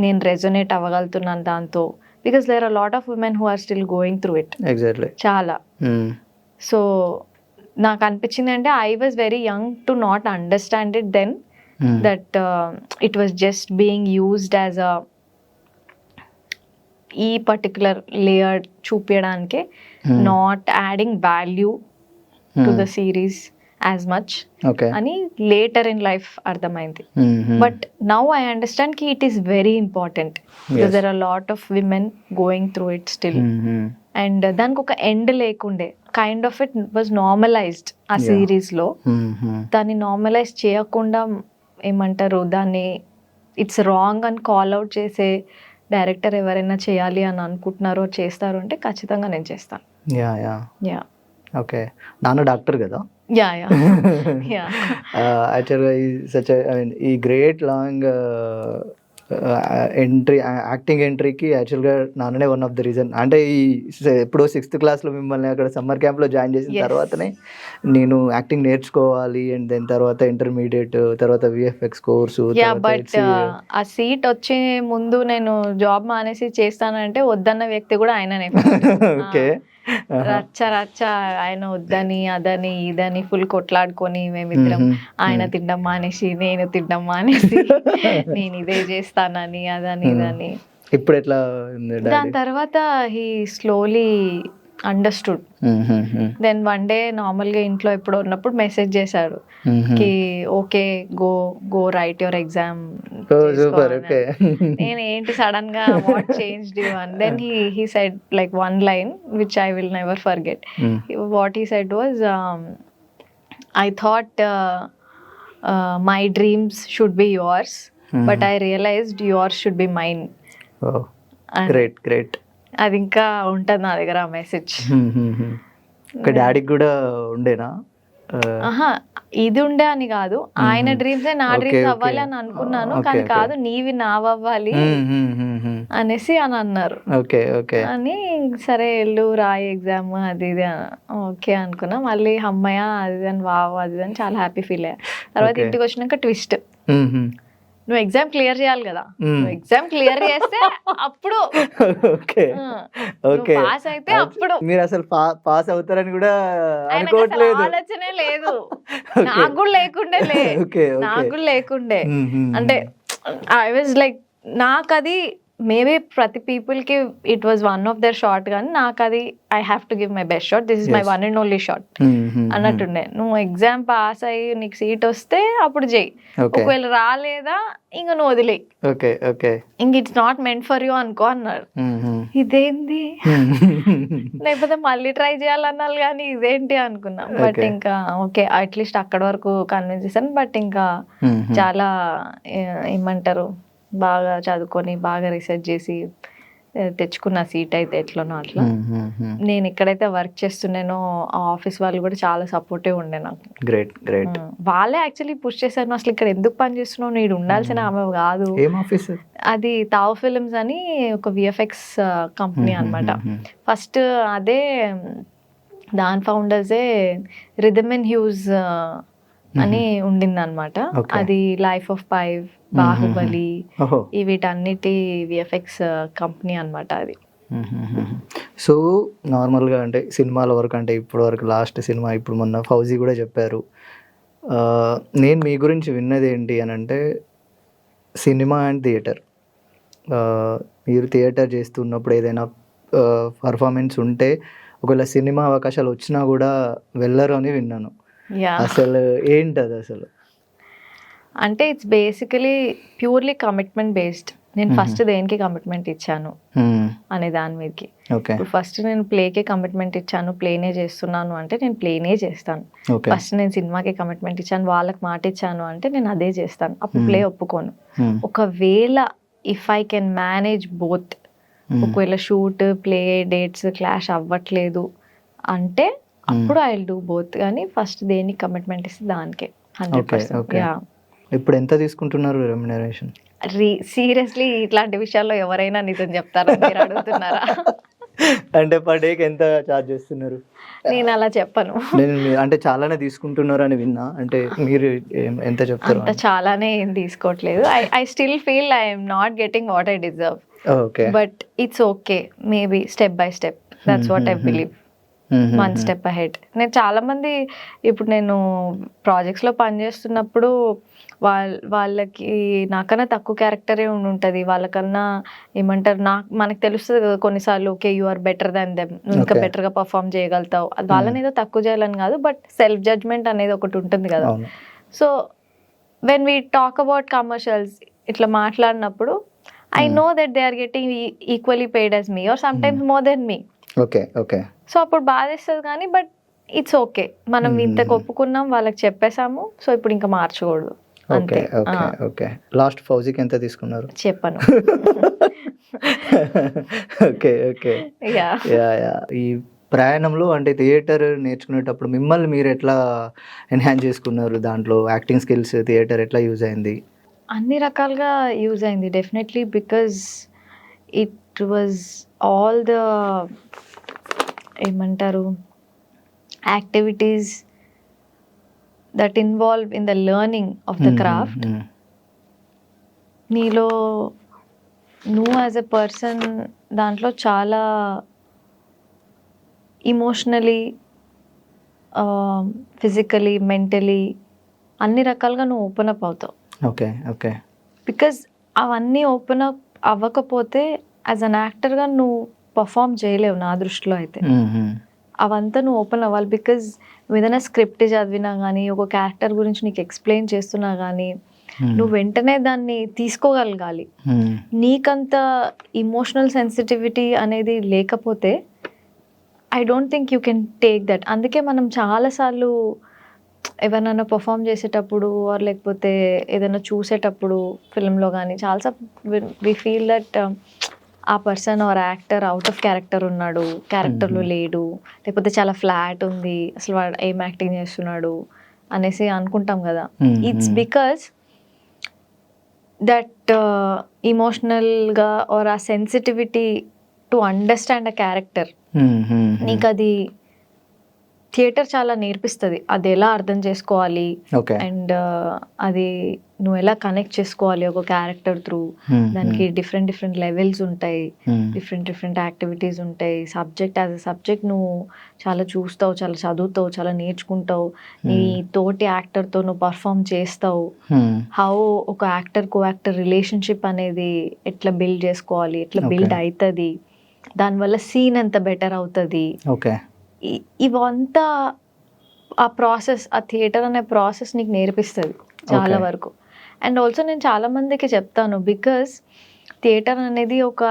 నేను రెజొనేట్ అవ్వగలుగుతున్నాను దాంతో, because there are a lot of women who are still going through it. Exactly. చాలా. సో నాకు అనిపించింది అంటే I was very young to not understand it then, that it was just being used as a ఈ పర్టికులర్ లేయర్ చూపించడానికి, not adding value to the series as much అని లేటర్ ఇన్ లైఫ్ అర్థమైంది. బట్ నౌ ఐ అండర్స్టాండ్ కి it is very important, because there are lot of women going through it still. And దానికి ఒక ఎండ్ లేకుండే, kind of it was normalized ఆ సిరీస్లో. దాన్ని నార్మలైజ్ చేయకుండా ఏమంటారు దాన్ని ఇట్స్ రాంగ్ అని కాల్ అవుట్ చేసే డైరెక్టర్ ఎవరైనా చేయాలి అని అనుకుంటున్నారో చేస్తారు అంటే ఖచ్చితంగా నేను చేస్తాను. Yeah yeah yeah okay. నాన్న డాక్టర్ కదా. యా యా యా యాక్చువల్గా ఈ గ్రేట్ లాంగ్ ఎంట్రీ, యాక్టింగ్ ఎంట్రీకి యాక్చువల్గా నాన్ననే వన్ ఆఫ్ ద రీజన్. అంటే ఈ ఎప్పుడో 6th క్లాస్లో మిమ్మల్ని అక్కడ సమ్మర్ క్యాంప్లో జాయిన్ చేసిన తర్వాతనే నేను యాక్టింగ్ నేర్చుకోవాలి, అండ్ దెన్ తర్వాత ఇంటర్మీడియట్, తర్వాత విఎఫ్ఎక్స్ కోర్సు. యా బట్ ఆ సీట్ వచ్చే ముందు నేను జాబ్ మానేసి చేస్తానంటే వద్దన్న వ్యక్తి కూడా ఆయననే. ఓకే. రచ్చ రచ్చ ఆయన వద్దని అదని ఇదని ఫుల్ కొట్లాడుకొని మేమిద్దరం, ఆయన తినడం మానేసి నేను తినడం మానేసి నేను ఇదే చేస్తానని అదని ఇదని. ఇప్పుడు ఎట్లా? దాని తర్వాత he slowly understood. Then one day నార్మల్గా ఇంట్లో ఎప్పుడు ఉన్నప్పుడు మెసేజ్ చేశాడు కి okay go write your exam. నేను ఏంటి సడన్ గా వాట్ చేంజ్డ్ యు అని. Then he said like one line which I will never forget. What he said was I thought my dreams should be yours but I realized yours should be mine. Great great. అది ఇంకా ఉంటుంది నా దగ్గర ఆ మెసేజ్. డాడీకి కూడా ఉండేనా? ఆహా, ఇది ఉండే అని కాదు, ఆయన డ్రీమ్స్ నా డ్రీమ్స్ అవ్వాలి అని అనుకున్నాను, కానీ కాదు నీవి నావ్వాలి అనేసి అని అన్నారు. ఓకే ఓకే అని సరే వెళ్ళు రాయి ఎగ్జామ్ అది ఇది ఓకే అనుకున్నా. మళ్ళీ అమ్మయ్య అది అని వావ్ అది అని చాలా హ్యాపీ ఫీల్ అయ్యా. తర్వాత ఇంటికి వచ్చినాక ట్విస్ట్, నువ్వు ఎగ్జామ్ క్లియర్ చేయాలి కదా, నువ్వు ఎగ్జామ్ క్లియర్ చేస్తే అప్పుడు పాస్ అయితే అప్పుడు. మీరు అసలు పాస్ అవుతారని కూడా అనుకోవట్లేదు? ఆలోచనే లేదు నాకు కూడా లేకుండే. అంటే ఐ వాజ్ లైక్, నాకు అది మేబీ ప్రతి పీపుల్ కి it was one of their short, కానీ నాకు అది I have to give my best shot, this is my one and only shot అన్నట్టుండే. నువ్వు ఎగ్జామ్ పాస్ అయ్యి నీకు సీట్ వస్తే అప్పుడు చెయ్యి, ఒకవేళ రాలేదా ఇంక నువ్వు వదిలే, ఇంక it's not meant for you అనుకో అన్నాడు. ఇదేంది లేకపోతే మళ్ళీ ట్రై చేయాలన్నారు కానీ ఇదేంటి అనుకున్నా. బట్ ఇంకా ఓకే అట్లీస్ట్ అక్కడ వరకు కన్విన్స్ చేశాను. బట్ ఇంకా చాలా ఏమంటారు బాగా చదువుకొని బాగా రీసెర్చ్ చేసి తెచ్చుకున్న సీట్ అయితే ఎట్లనో అట్లా. నేను ఎక్కడైతే వర్క్ చేస్తున్నానో ఆ ఆఫీస్ వాళ్ళు కూడా చాలా సపోర్టివ్ ఉండే నాకు. Great great. వాళ్ళే యాక్చువల్లీ పుష్ చేశారు, అసలు ఇక్కడ ఎందుకు పని చేస్తున్నావు, నీడు ఉండాల్సిన ఆమె కాదు. అది తావ్ ఫిల్మ్స్ అని ఒక విఎఫ్ఎక్స్ కంపెనీ అన్నమాట. ఫస్ట్ అదే దాని ఫౌండర్సే రిథమ్ అండ్ హ్యూజ్ అని ఉండింది అనమాట. అది లైఫ్ ఆఫ్ పై, బాహుబలి, వీటన్నిటి విఎఫ్ఎక్స్ కంపెనీ అనమాట అది. సో నార్మల్గా అంటే సినిమాల వరకు, అంటే ఇప్పటి వరకు లాస్ట్ సినిమా ఇప్పుడు మొన్న ఫౌజీ కూడా చెప్పారు. నేను మీ గురించి విన్నది ఏంటి అని అంటే సినిమా అండ్ థియేటర్. మీరు థియేటర్ చేస్తున్నప్పుడు ఏదైనా పర్ఫార్మెన్స్ ఉంటే ఒకవేళ సినిమా అవకాశాలు వచ్చినా కూడా వెళ్ళరు అని విన్నాను. అసలు ఏంటది అసలు? అంటే it's basically purely commitment based. నేను ఫస్ట్ దేనికి కమిట్మెంట్ ఇచ్చాను అనే దాని మీదకి. ఇప్పుడు ఫస్ట్ నేను ప్లేకే కమిట్మెంట్ ఇచ్చాను, ప్లేనే చేస్తున్నాను అంటే నేను ప్లేనే చేస్తాను. ఫస్ట్ నేను సినిమాకి కమిట్మెంట్ ఇచ్చాను, వాళ్ళకి మాట ఇచ్చాను అంటే నేను అదే చేస్తాను, అప్పుడు ప్లే ఒప్పుకోను. ఒకవేళ if I can manage both, ఒకవేళ షూట్ ప్లే డేట్స్ క్లాష్ అవ్వట్లేదు అంటే అప్పుడు ఐ విల్ డూ బోత్. కానీ ఫస్ట్ దేనికి కమిట్మెంట్ ఇస్తే దానికే 100%. ఇప్పుడు ఎంత తీసుకుంటున్నారు రెమ్యునరేషన్? సీరియస్లీ ఇట్లాంటి విషయాల్లో ఎవరైనా నిజం చెప్తారా మీరు అడుగుతున్నారా? అంటే పర్ డేకి ఎంత చార్జ్ చేస్తున్నారు? నేను అలా చెప్పను. అంటే చాలానే తీసుకుంటున్నారు అని విన్నా, అంటే మీరు ఎంత చెప్తారు? అంత చాలానే ఏం తీసుకోవట్లేదు. I still feel I'm not getting what I deserve, but it's okay, maybe step by step, that's what I believe. One step ahead. నేను చాలా మంది ఇప్పుడు నేను ప్రాజెక్ట్స్లో పనిచేస్తున్నప్పుడు వాళ్ళకి నాకన్నా తక్కువ క్యారెక్టరే ఉంటుంది, వాళ్ళకన్నా ఏమంటారు మనకు తెలుస్తుంది కదా కొన్నిసార్లు, okay you are better than them, నువ్వు ఇంకా బెటర్గా పర్ఫామ్ చేయగలుగుతావు. అది వాళ్ళని ఏదో తక్కువ చేయాలని కాదు, బట్ సెల్ఫ్ జడ్జ్మెంట్ అనేది ఒకటి ఉంటుంది కదా. So when we talk about commercials ఇట్లా మాట్లాడినప్పుడు I know that they are getting equally paid as me or sometimes more than me. Okay okay so అప్పుడు బాధేస్తుంది కానీ బట్ ఇట్స్ ఓకే, మనం ఇంత ఒప్పుకున్నాం, వాళ్ళకి చెప్పేసాము, సో ఇప్పుడు ఇంకా మార్చకూడదు ఓకే అంతే. Okay okay. లాస్ట్ ఫౌజీకి ఎంత తీసుకున్నారు? చెప్పను. Okay okay. Yeah yeah yeah. ఈ ప్రయాణంలో అంటే థియేటర్ నేర్చుకునేటప్పుడు మిమ్మల్ని మీరు ఎట్లా ఎన్హాన్స్ చేసుకున్నారు? దాంట్లో యాక్టింగ్ స్కిల్స్, థియేటర్ ఎట్లా యూజ్ అయింది? అన్ని రకాలుగా యూజ్ అయింది definitely, because it was all the ఏమంటారు activities that involve in the learning of the craft. నీలో నువ్వు యాజ్ ఎ పర్సన్ దాంట్లో చాలా ఇమోషనలీ, ఫిజికలీ, మెంటలీ అన్ని రకాలుగా నువ్వు ఓపెన్ అప్ అవుతావు. Okay okay. బికాజ్ అవన్నీ ఓపెన్ అప్ అవ్వకపోతే యాజ్ అన్ యాక్టర్గా నువ్వు పర్ఫామ్ చేయలేవు నా దృష్టిలో అయితే. అవంతా నువ్వు ఓపెన్ అవ్వాలి. బికాజ్ నువ్వు ఏదైనా స్క్రిప్ట్ చదివినా కానీ, ఒక క్యారెక్టర్ గురించి నీకు ఎక్స్ప్లెయిన్ చేస్తున్నా కానీ నువ్వు వెంటనే దాన్ని తీసుకోగలగాలి. నీకంత ఇమోషనల్ సెన్సిటివిటీ అనేది లేకపోతే I don't think you can take that. అందుకే మనం చాలాసార్లు ఎవరినైనా పర్ఫామ్ చేసేటప్పుడు ఆర్ లేకపోతే ఏదైనా చూసేటప్పుడు ఫిల్మ్లో కానీ చాలాసార్లు వి ఫీల్ దట్ ఆ person are actor out of character ఉన్నాడు, క్యారెక్టర్లో లేడు, లేకపోతే చాలా ఫ్లాట్ ఉంది, అసలు వాడు ఏం యాక్టింగ్ చేస్తున్నాడు అనేసి అనుకుంటాం కదా. ఇట్స్ బికాజ్ దట్ ఇమోషనల్గా ఆర్ ఆ sensitivity to understand a character నీకు అది థియేటర్ చాలా నేర్పిస్తుంది. అది ఎలా అర్థం చేసుకోవాలి అండ్ అది నువ్వు ఎలా కనెక్ట్ చేసుకోవాలి ఒక క్యారెక్టర్ త్రూ. దానికి డిఫరెంట్ డిఫరెంట్ లెవెల్స్ ఉంటాయి, డిఫరెంట్ డిఫరెంట్ యాక్టివిటీస్ ఉంటాయి. సబ్జెక్ట్ యాజ్ అ సబ్జెక్ట్ నువ్వు చాలా చూస్తావు, చాలా చదువుతావు, చాలా నేర్చుకుంటావు. నీ తోటి యాక్టర్తో నువ్వు పర్ఫామ్ చేస్తావు. హౌ ఒక యాక్టర్ కో యాక్టర్ రిలేషన్షిప్ అనేది ఎట్లా బిల్డ్ చేసుకోవాలి, ఎట్లా బిల్డ్ అవుతుంది, దానివల్ల సీన్ ఎంత బెటర్ అవుతుంది. ఇవంతా ఆ ప్రాసెస్, ఆ థియేటర్ అనే ప్రాసెస్ నీకు నేర్పిస్తుంది చాలా వరకు. అండ్ ఆల్సో నేను చాలా మందికి చెప్తాను, బికాస్ థియేటర్ అనేది ఒక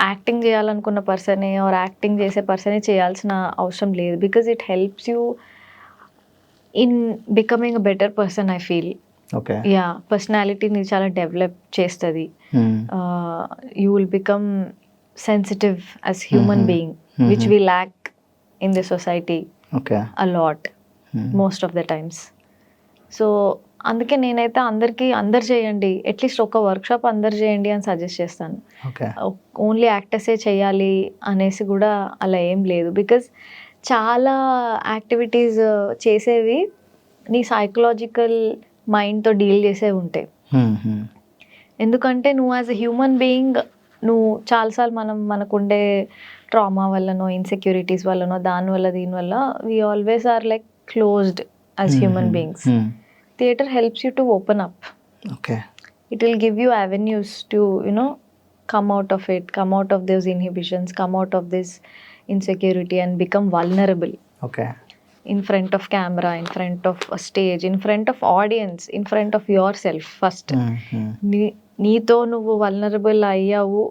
యాక్టింగ్ చేయాలనుకున్న పర్సనే ఆర్ యాక్టింగ్ చేసే పర్సనే చేయాల్సిన అవసరం లేదు. Because it helps you in becoming a better person. I feel yeah పర్సనాలిటీని చాలా డెవలప్ చేస్తుంది. You will become sensitive as human being, which we lack in the society a lot, most of the times. So అందుకే నేనైతే అందరు చేయండి, అట్లీస్ట్ ఒక వర్క్షాప్ అందరు చేయండి అని సజెస్ట్ చేస్తాను. ఓన్లీ యాక్టర్సే చేయాలి అనేసి కూడా అలా ఏం లేదు. బికాజ్ చాలా యాక్టివిటీస్ చేసేవి నీ సైకలాజికల్ మైండ్తో డీల్ చేసేవి ఉంటాయి. ఎందుకంటే నువ్వు యాజ్ ఎ హ్యూమన్ బీయింగ్ నువ్వు చాలాసార్లు మనకుండే ట్రామా వల్లనో, ఇన్సెక్యూరిటీస్ వల్లనో, దానివల్ల దీనివల్ల we always are like closed as human beings. Theatre helps you to open up. It will give you avenues to come out of it, come out of those inhibitions, come out of this insecurity and become vulnerable. In front of camera, in front of a stage, in front of audience, in front of yourself first. నీతో నువ్వు వల్నరబుల్ అయ్యావు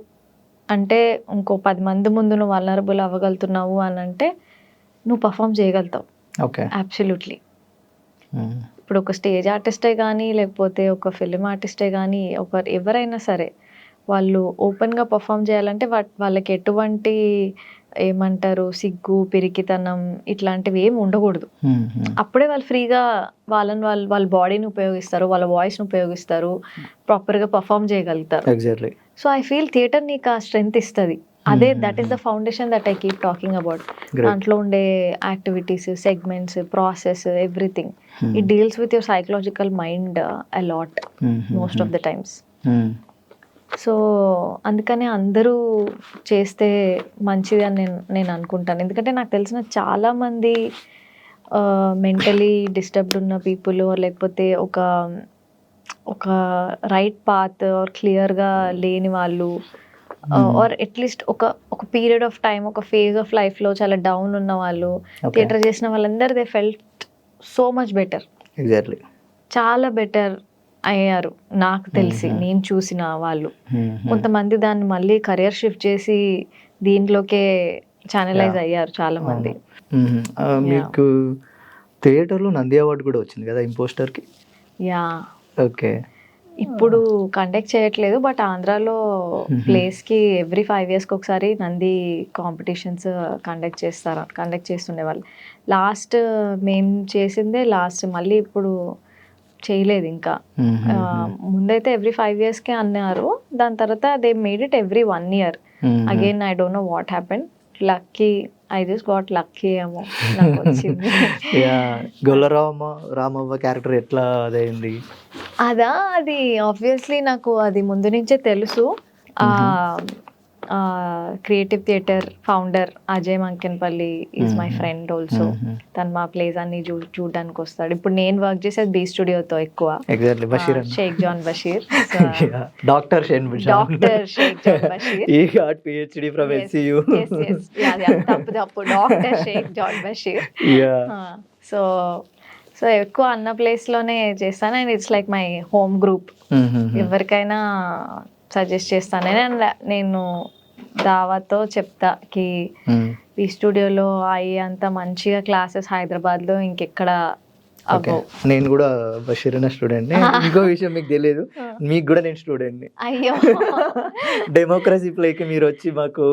అంటే, ఇంకో 10 మంది ముందు నువ్వు వల్నరబుల్ అవ్వగలుగుతున్నావు అని అంటే నువ్వు పర్ఫామ్ చేయగలుగుతావు. అబ్సల్యూట్లీ. ఇప్పుడు ఒక స్టేజ్ ఆర్టిస్టే కానీ, లేకపోతే ఒక ఫిల్మ్ ఆర్టిస్టే కానీ, ఎవరైనా సరే వాళ్ళు ఓపెన్గా పర్ఫామ్ చేయాలంటే వాళ్ళకి ఎటువంటి ఏమంటారు సిగ్గు, పిరికితనం ఇట్లాంటివి ఏమి ఉండకూడదు. అప్పుడే వాళ్ళు ఫ్రీగా వాళ్ళ బాడీని ఉపయోగిస్తారు, వాళ్ళ వాయిస్ని ఉపయోగిస్తారు, ప్రాపర్గా పర్ఫామ్ చేయగలుగుతారు. సో ఐ ఫీల్ థియేటర్ నీకు ఆ స్ట్రెంగ్త్ ఇస్తుంది. అదే that is the foundation that I keep talking about. దాంట్లో ఉండే activities, segments, process, everything it deals with your psychological mind a lot most of the times. So అందుకనే అందరూ చేస్తే మంచిది అని నేను అనుకుంటాను. ఎందుకంటే నాకు తెలిసిన చాలామంది మెంటలీ డిస్టర్బ్డ్ ఉన్న పీపుల్, లేకపోతే ఒక రైట్ పాత్ ఆర్ క్లియర్గా లేని వాళ్ళు, ఆర్ అట్లీస్ట్ ఒక పీరియడ్ ఆఫ్ టైం, ఒక ఫేజ్ ఆఫ్ లైఫ్లో చాలా డౌన్ ఉన్న వాళ్ళు థియేటర్ చేసిన వాళ్ళందరూ they felt so much better. చాలా బెటర్ అయ్యారు నాకు తెలిసి, నేను చూసిన వాళ్ళు. కొంతమంది దాన్ని మళ్ళీ కెరియర్ షిఫ్ట్ చేసి దీంట్లోకే ఛానలైజ్ అయ్యారు చాలా మంది. మీకు థియేటర్లో నంది అవార్డు కూడా వచ్చింది కదా ఇంపోస్టర్కి. Yeah, okay. ఇప్పుడు కండక్ట్ చేయట్లేదు, బట్ ఆంధ్రాలో ప్లేస్కి ఎవ్రీ 5 yearsకి ఒకసారి నంది కాంపిటీషన్స్ కండక్ట్ చేస్తుండే వాళ్ళు. లాస్ట్ మేము చేసిందే లాస్ట్, మళ్ళీ ఇప్పుడు చేయలేదు ఇంకా. ముందైతే ఎవ్రీ 5 yearsకే అన్నారు, దాని తర్వాత they made it every 1 year. Again I don't know what happen. Lucky, I just got lucky ఏమో నాకు వచ్చింది. రామవ్వ క్యారెక్టర్ ఎట్లా అదైంది? అది ఆబ్వియస్లీ నాకు అది ముందు నుంచే తెలుసు. Creative theatre founder Ajay Mankenpalli is my friend also. తను మా ప్లేస్ అన్ని చూడడానికి వస్తాడు. ఇప్పుడు నేను వర్క్ చేసేది బీ స్టూడియోతో ఎక్కువ, Shaik Jan Basheer. Doctor Shaik Jan Basheer. He got PhD from SCU. తప్పు డాక్టర్ షేక్ జాన్ బషీర్. సో ఎక్కువ అన్న ప్లేస్ లోనే చేస్తాను, and it's like my home group. ఎవరికైనా సజెస్ట్ చేస్తాను. నేను దావాతో చెప్తా కి ఈ స్టూడియోలో అయ్యి అంత మంచిగా క్లాసెస్ హైదరాబాద్ లో ఇంకెక్కడ. నేను కూడా బషీర్ స్టూడెంట్. ఇంకో విషయం మీకు తెలియదు, మీకు కూడా నేను స్టూడెంట్. అయ్యో, డెమోక్రసీ ప్లేకి మీరు వచ్చి మాకు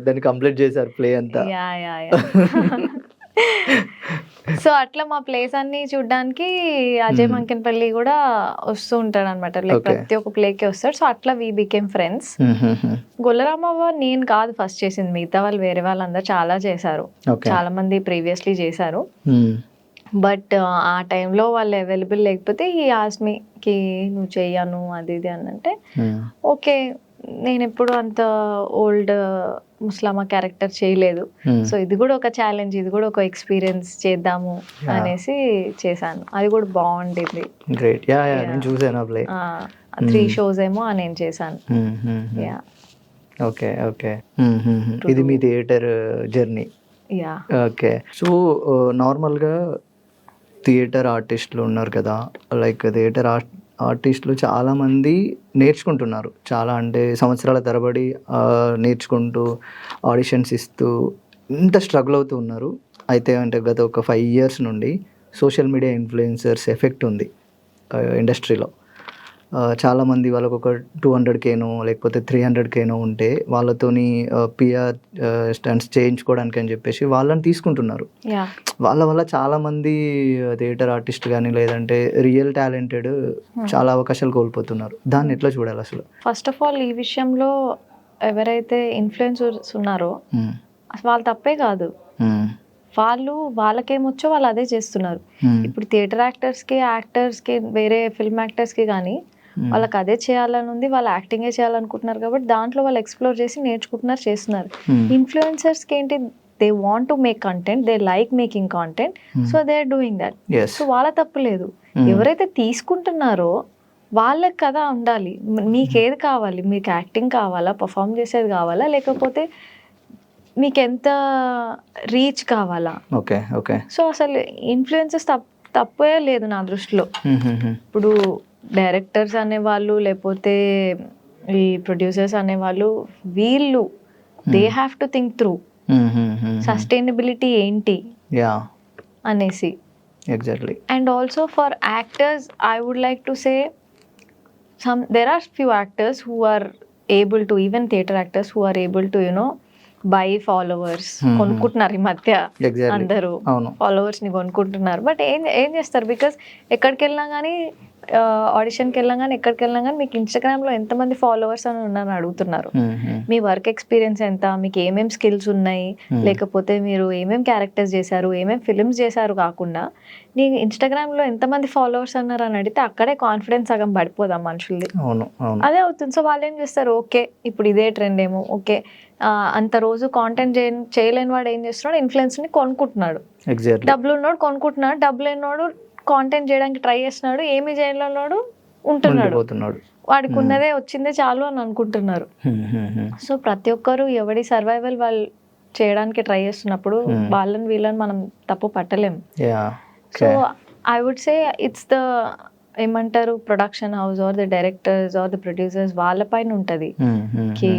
దాన్ని కంప్లీట్ చేశారు ప్లే అంతా. సో అట్లా మా ప్లేస్ అన్ని చూడడానికి అజయ్ మంకెన్పల్లి కూడా వస్తూ ఉంటాడు అనమాట. లైక్ ప్రతి ఒక్క ప్లేకి వస్తాడు. సో అట్లా వీ బికేమ్ ఫ్రెండ్స్. గొల్లరామవ్వ నేను కాదు ఫస్ట్ చేసింది, మిగతా వాళ్ళు వేరే వాళ్ళందరూ చాలా చేశారు, చాలా మంది ప్రీవియస్లీ చేశారు. బట్ ఆ టైంలో వాళ్ళు అవైలబుల్ లేకపోతే ఈ ఆస్మికి నువ్వు చెయ్యను అది ఇది అని అంటే ఓకే. నేను ఎప్పుడు అంత ఓల్డ్ ముస్లామా క్యారెక్టర్ చేయలేదు, సో ఇది కూడా ఒక ఛాలెంజ్, ఇది కూడా ఒక ఎక్స్పీరియన్స్ చేద్దాము అనేసి చేశాను. అది కూడా బాగుండేది. 3 shows ఏమో నేను చేశాను. Okay okay. ఇది మీ థియేటర్ జర్నీ. ఓకే. సో నార్మల్గా థియేటర్ ఆర్టిస్టులు ఉన్నారు కదా, లైక్ థియేటర్ ఆర్టిస్టులు చాలామంది నేర్చుకుంటున్నారు, చాలా అంటే సంవత్సరాల తరబడి నేర్చుకుంటూ ఆడిషన్స్ ఇస్తూ ఇంత స్ట్రగుల్ అవుతూ ఉన్నారు. అయితే అంటే గత ఒక 5 years నుండి సోషల్ మీడియా ఇన్ఫ్లుయెన్సర్స్ ఎఫెక్ట్ ఉంది ఇండస్ట్రీలో. చాలామంది వాళ్ళకు ఒక 200Kనో లేకపోతే 300Kనో ఉంటే వాళ్ళతోని పిఆర్ స్టంట్స్ చేయించుకోవడానికి అని చెప్పేసి వాళ్ళని తీసుకుంటున్నారు. వాళ్ళ వల్ల చాలామంది థియేటర్ ఆర్టిస్ట్ కానీ లేదంటే రియల్ టాలెంటెడ్ చాలా అవకాశాలు కోల్పోతున్నారు. దాన్ని ఎట్లా చూడాలి అసలు? ఫస్ట్ ఆఫ్ ఆల్ ఈ విషయంలో ఎవరైతే ఇన్ఫ్లుయెన్సర్స్ ఉన్నారో వాళ్ళ తప్పే కాదు. వాళ్ళకేమొచ్చో వాళ్ళు అదే చేస్తున్నారు. ఇప్పుడు థియేటర్ యాక్టర్స్కి వేరే ఫిల్మ్ యాక్టర్స్కి కానీ వాళ్ళకి అదే చేయాలని ఉంది, వాళ్ళు యాక్టింగే చేయాలనుకుంటున్నారు కాబట్టి దాంట్లో వాళ్ళు ఎక్స్ప్లోర్ చేసి నేర్చుకుంటున్నారు, చేస్తున్నారు. ఇన్ఫ్లుయెన్సర్స్కి ఏంటి, they want to make content, they like making content, so they are doing that. So వాళ్ళ తప్పు లేదు. ఎవరైతే తీసుకుంటున్నారో వాళ్ళకి కదా ఉండాలి, మీకేది కావాలి, మీకు యాక్టింగ్ కావాలా, పర్ఫామ్ చేసేది కావాలా, లేకపోతే మీకు ఎంత రీచ్ కావాలా. Okay okay. సో అసలు ఇన్ఫ్లుయెన్సెస్ తప్పే లేదు నా దృష్టిలో. ఇప్పుడు డైరెక్టర్స్ అనేవాళ్ళు లేకపోతే ఈ ప్రొడ్యూసర్స్ అనేవాళ్ళు వీళ్ళు they have to think through sustainability ఏంటి అనేసి. Exactly. And also for actors I would like to say there are few actors who are able to, even theatre actors who are able to buy followers కొనుక్కుంటున్నారు ఈ మధ్య. అందరూ ఫాలోవర్స్ ని కొనుక్కుంటున్నారు. బట్ ఏం చేస్తారు, బికాస్ ఎక్కడికి వెళ్ళినా కానీ ఆడిషన్కి వెళ్ళినా కానీ ఎక్కడికి వెళ్ళినా కానీ మీకు ఇన్స్టాగ్రామ్లో ఎంతమంది ఫాలోవర్స్ అని ఉన్నారని అడుగుతున్నారు. మీ వర్క్ ఎక్స్పీరియన్స్ ఎంత, మీకు ఏమేమి స్కిల్స్ ఉన్నాయి, లేకపోతే మీరు ఏమేమి క్యారెక్టర్స్ చేశారు, ఏమేమి ఫిల్మ్స్ చేశారు కాకుండా నీ ఇన్స్టాగ్రామ్లో ఎంతమంది ఫాలోవర్స్ అన్నారు అని అడిగితే అక్కడే కాన్ఫిడెన్స్ సగం పడిపోదాం మనుషుల్ది. అదే అవుతుంది. సో వాళ్ళు ఏం చేస్తారు, ఓకే ఇప్పుడు ఇదే ట్రెండ్ ఏమో, ఓకే అంత రోజు కాంటెంట్ చేయలేని వాడు ఏం చేస్తున్నాడు, ఇన్ఫ్లుయెన్స్ని కొనుక్కుంటున్నాడు. డబ్బులు ఉన్నాడు కొనుక్కుంటున్నాడు, డబ్బులు లేనివాడు కాంటెంట్ చేయడానికి ట్రై చేస్తున్నాడు, ఏమి చేయలేనాడు ఉంటున్నాడు, వాడికి ఉన్నదే వచ్చిందే చాలు అని అనుకుంటున్నారు. సో ప్రతి ఒక్కరు ఎవడి సర్వైవల్ వాళ్ళు చేయడానికి ట్రై చేస్తున్నప్పుడు వీళ్ళని మనం తప్పు పట్టలేము. So I would say it's the ఏమంటారు production house or the directors or the producers వాళ్ళ పైన ఉంటుంది కి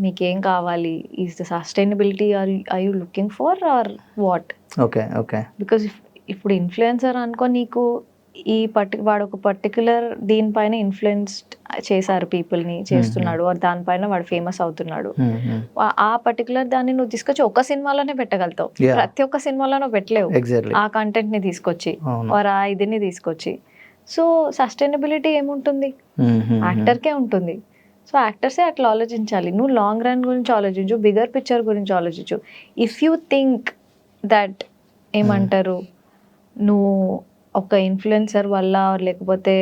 మీకేం కావాలి, is the sustainability are you looking for or what. Okay okay. Because ఇప్పుడు ఇన్ఫ్లుయెన్సర్ అనుకో, నీకు వాడు ఒక పర్టికులర్ దీనిపైన ఇన్ఫ్లుయెన్స్డ్ చేశారు పీపుల్ని చేస్తున్నాడు, ఆర్ దానిపైన వాడు ఫేమస్ అవుతున్నాడు. ఆ పర్టికులర్ దాన్ని నువ్వు తీసుకొచ్చి ఒక సినిమాలోనే పెట్టగలుగుతావు, ప్రతి ఒక్క సినిమాలోనూ పెట్టలేవు ఆ కంటెంట్ ని తీసుకొచ్చి ఆర్ ఆ ఇదిని తీసుకొచ్చి. సో సస్టైనబిలిటీ ఏముంటుంది, యాక్టర్కే ఉంటుంది. సో యాక్టర్సే అట్లా ఆలోచించాలి. నువ్వు లాంగ్ రన్ గురించి ఆలోచించు, బిగర్ పిక్చర్ గురించి ఆలోచించు. ఇఫ్ యూ థింక్ దట్ ఏమంటారు నువ్వు ఒక ఇన్ఫ్లుయెన్సర్ వల్ల లేకపోతే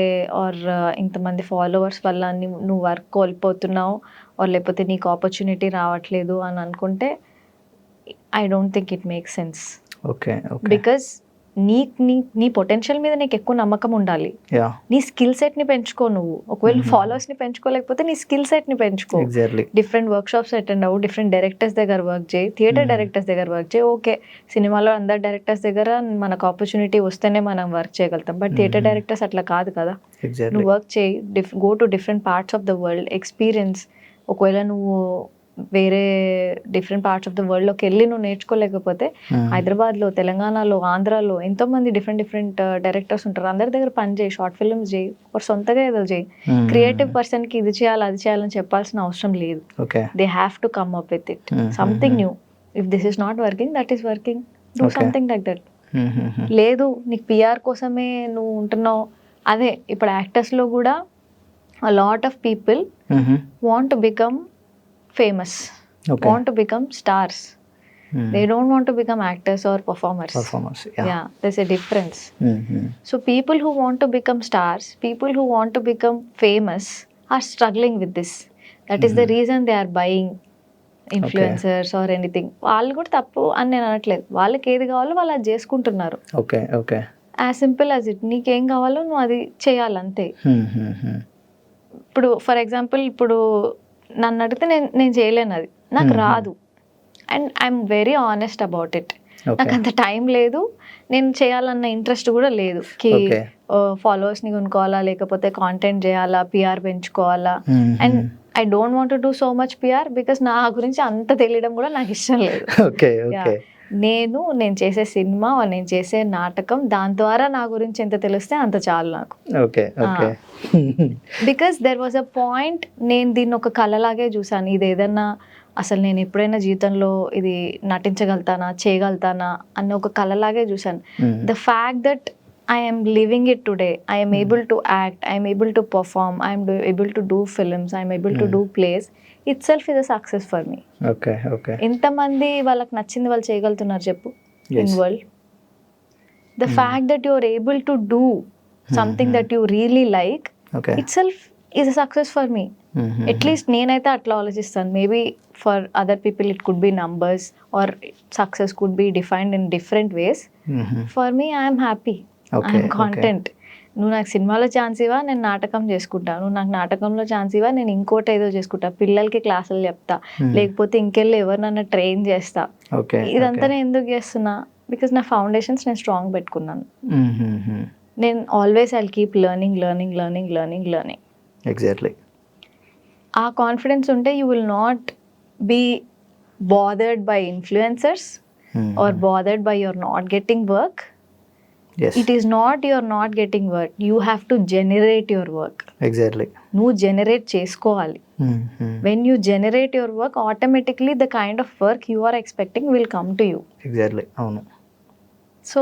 ఆర్ ఇంతమంది ఫాలోవర్స్ వల్ల నువ్వు వర్క్ కోల్పోతున్నావు ఆర్ లేకపోతే నీకు ఆపర్చునిటీ రావట్లేదు అని అనుకుంటే I don't think it makes sense. Okay. Because నీ పొటెన్షియల్ మీద నీకు ఎక్కువ నమ్మకం ఉండాలి. నీ స్కిల్ సెట్ ని పెంచుకో. నువ్వు ఒకవేళ ఫాలోవర్స్ ని పెంచుకోలేకపోతే నీ స్కిల్ సెట్ ని పెంచుకో. డిఫరెంట్ వర్క్ షాప్స్ అటెండ్ అవ్వు, డిఫరెంట్ డైరెక్టర్స్ దగ్గర వర్క్ చేయి, థియేటర్ డైరెక్టర్స్ దగ్గర వర్క్ చేయి. ఓకే, సినిమాలో అందరు డైరెక్టర్స్ దగ్గర మనకు ఆపర్చునిటీ వస్తేనే మనం వర్క్ చేయగలుగుతాం, బట్ థియేటర్ డైరెక్టర్స్ అట్లా కాదు కదా. నువ్వు వర్క్ చేయి, go to different parts of the world, experience. ఒకవేళ నువ్వు వేరే డిఫరెంట్ పార్ట్స్ ఆఫ్ ద వరల్డ్లోకి వెళ్ళి నువ్వు నేర్చుకోలేకపోతే హైదరాబాద్లో, తెలంగాణలో, ఆంధ్రాలో ఎంతోమంది డిఫరెంట్ డైరెక్టర్స్ ఉంటారు, అందరి దగ్గర పని చేయి, షార్ట్ ఫిల్మ్స్ చేయి, ఒక సొంతగా ఏదో చేయి. క్రియేటివ్ పర్సన్కి ఇది చేయాలి అది చేయాలని చెప్పాల్సిన అవసరం లేదు. They have to come up with it something new. If this is not working, that is working, do something like that. లేదు నీకు పిఆర్ కోసమే నువ్వు ఉంటున్నావు. అదే ఇప్పుడు యాక్టర్స్లో కూడా a lot of people want to become famous, want to become stars. They don't want to become actors or performers. Yeah, there's a difference. So people who want to become stars, people who want to become famous are struggling with this. That is the reason they are buying influencers or anything. వాళ్ళు కూడా తప్పు అని నేను అనట్లేదు, వాళ్ళకి ఏది కావాలో వాళ్ళు అది చేసుకుంటున్నారు. Okay okay. As simple as it. నీకేం కావాలో నువ్వు అది చేయాలంతే. ఇప్పుడు ఫర్ ఎగ్జాంపుల్ ఇప్పుడు నన్ను అడిగితే నేను చేయలేను, అది నాకు రాదు. And I'm very honest about it. నాకు అంత టైం లేదు, నేను చేయాలన్న ఇంట్రెస్ట్ కూడా లేదు. కి ఫాలోవర్స్ని కొనుక్కోవాలా, లేకపోతే కాంటెంట్ చేయాలా, పిఆర్ పెంచుకోవాలా. And I don't want to do so much PR because నా గురించి అంత తెలియడం కూడా నాకు ఇష్టం లేదు. నేను చేసే సినిమా, నేను చేసే నాటకం, దాని ద్వారా నా గురించి ఎంత తెలిస్తే అంత చాలు నాకు. Because there was a point, నేను దీన్ని ఒక కళలాగే చూసాను. ఇది ఏదన్నా అసలు నేను ఎప్పుడైనా జీవితంలో ఇది నటించగలుగుతానా, చేయగలుగుతానా అన్న ఒక కళలాగే చూసాను. The fact that I am living it today. I am able to act, I am able to perform, I am able to do films, I am able to do plays. Itself is a success for me. Okay, okay. ఎంతమంది వాళ్ళకి నచ్చింది వాళ్ళు చేయగలుగుతున్నారు చెప్పు in world. The fact that you are able to do something that you really like itself is a success for me. At least నేనైతే అట్లా ఆలోచిస్తాను. Maybe for other people it could be numbers or success could be defined in different ways. For me I am happy. I'm content. నువ్వు నాకు సినిమాలో ఛాన్స్ ఇవ్వా, నేను నాటకం చేసుకుంటా. నువ్వు నాకు నాటకంలో ఛాన్స్ ఇవ్వా, నేను ఇంకోటి ఏదో చేసుకుంటా. పిల్లలకి క్లాసులు చెప్తా, లేకపోతే ఇంకెళ్ళి ఎవరినన్నా ట్రైన్ చేస్తా. ఇదంతా నేను ఎందుకు చేస్తున్నా? బికాస్ నా ఫౌండేషన్స్ నేను స్ట్రాంగ్ పెట్టుకున్నాను. నేను always I keep learning learning learning learning learning. Exactly. ఆ కాన్ఫిడెన్స్ ఉంటే you will not be bothered by influencers or bothered by your not getting work. Yes. It is not you're not getting work. You have to generate your work. Exactly. నువ్వు జనరేట్ చేసుకోవాలి. When you generate your work, automatically the kind of work you are expecting will come to you. Exactly. అవును. So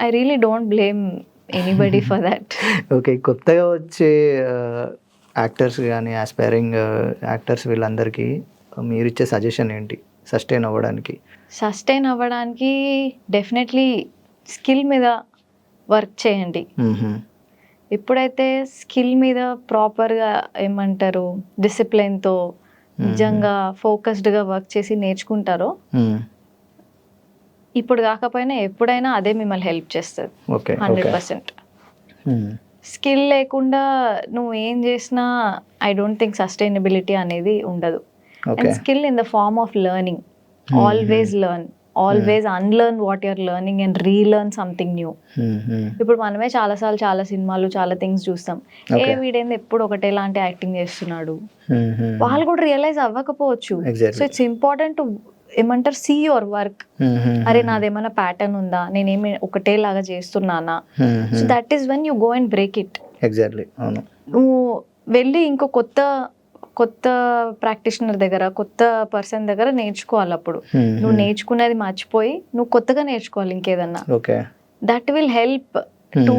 I really don't blame anybody for that. Okay, కొత్తగా వచ్చే యాక్టర్స్ కానీ ఆస్పైరింగ్ యాక్టర్స్ వీళ్ళందరికీ మీరు ఇచ్చే సజెషన్ ఏంటి సస్టైన్ అవ్వడానికి? సస్టైన్ అవ్వడానికి డెఫినెట్లీ స్కిల్ మీద వర్క్ చేయండి. ఎప్పుడైతే స్కిల్ మీద ప్రాపర్గా ఏమంటారు డిసిప్లిన్తో నిజంగా ఫోకస్డ్గా వర్క్ చేసి నేర్చుకుంటారో, ఇప్పుడు కాకపోయినా ఎప్పుడైనా అదే మిమ్మల్ని హెల్ప్ చేస్తుంది 100%. స్కిల్ లేకుండా నువ్వు ఏం చేసినా ఐ డోంట్ థింక్ సస్టైనబిలిటీ అనేది ఉండదు. And skill in the form of learning, always learn. Always unlearn what you're learning and relearn something new. ఇప్పుడు మనమే చాలాసార్లు చాలా సినిమాలు చాలా థింగ్స్ చూస్తాం, వీడేంది ఎప్పుడు ఒకటేలాంటి యాక్టింగ్ చేస్తున్నాడు, వాళ్ళు కూడా రియలైజ్ అవ్వకపోవచ్చు. సో ఇట్స్ ఇంపార్టెంట్ టు ఏమంటారు సీ యువర్ వర్క్. అరే నాదేమైనా ప్యాటర్న్ ఉందా, నేనేమి ఒకటేలాగా చేస్తున్నానా. So that is when you go and break it. Exactly. అవును. నువ్వు వెళ్ళి ఇంకో కొత్త ప్రాక్టీషనర్ దగ్గర, కొత్త పర్సన్ దగ్గర నేర్చుకోవాలి. అప్పుడు నువ్వు నేర్చుకునేది మర్చిపోయి నువ్వు కొత్తగా నేర్చుకోవాలి ఇంకేదన్నా. That will help to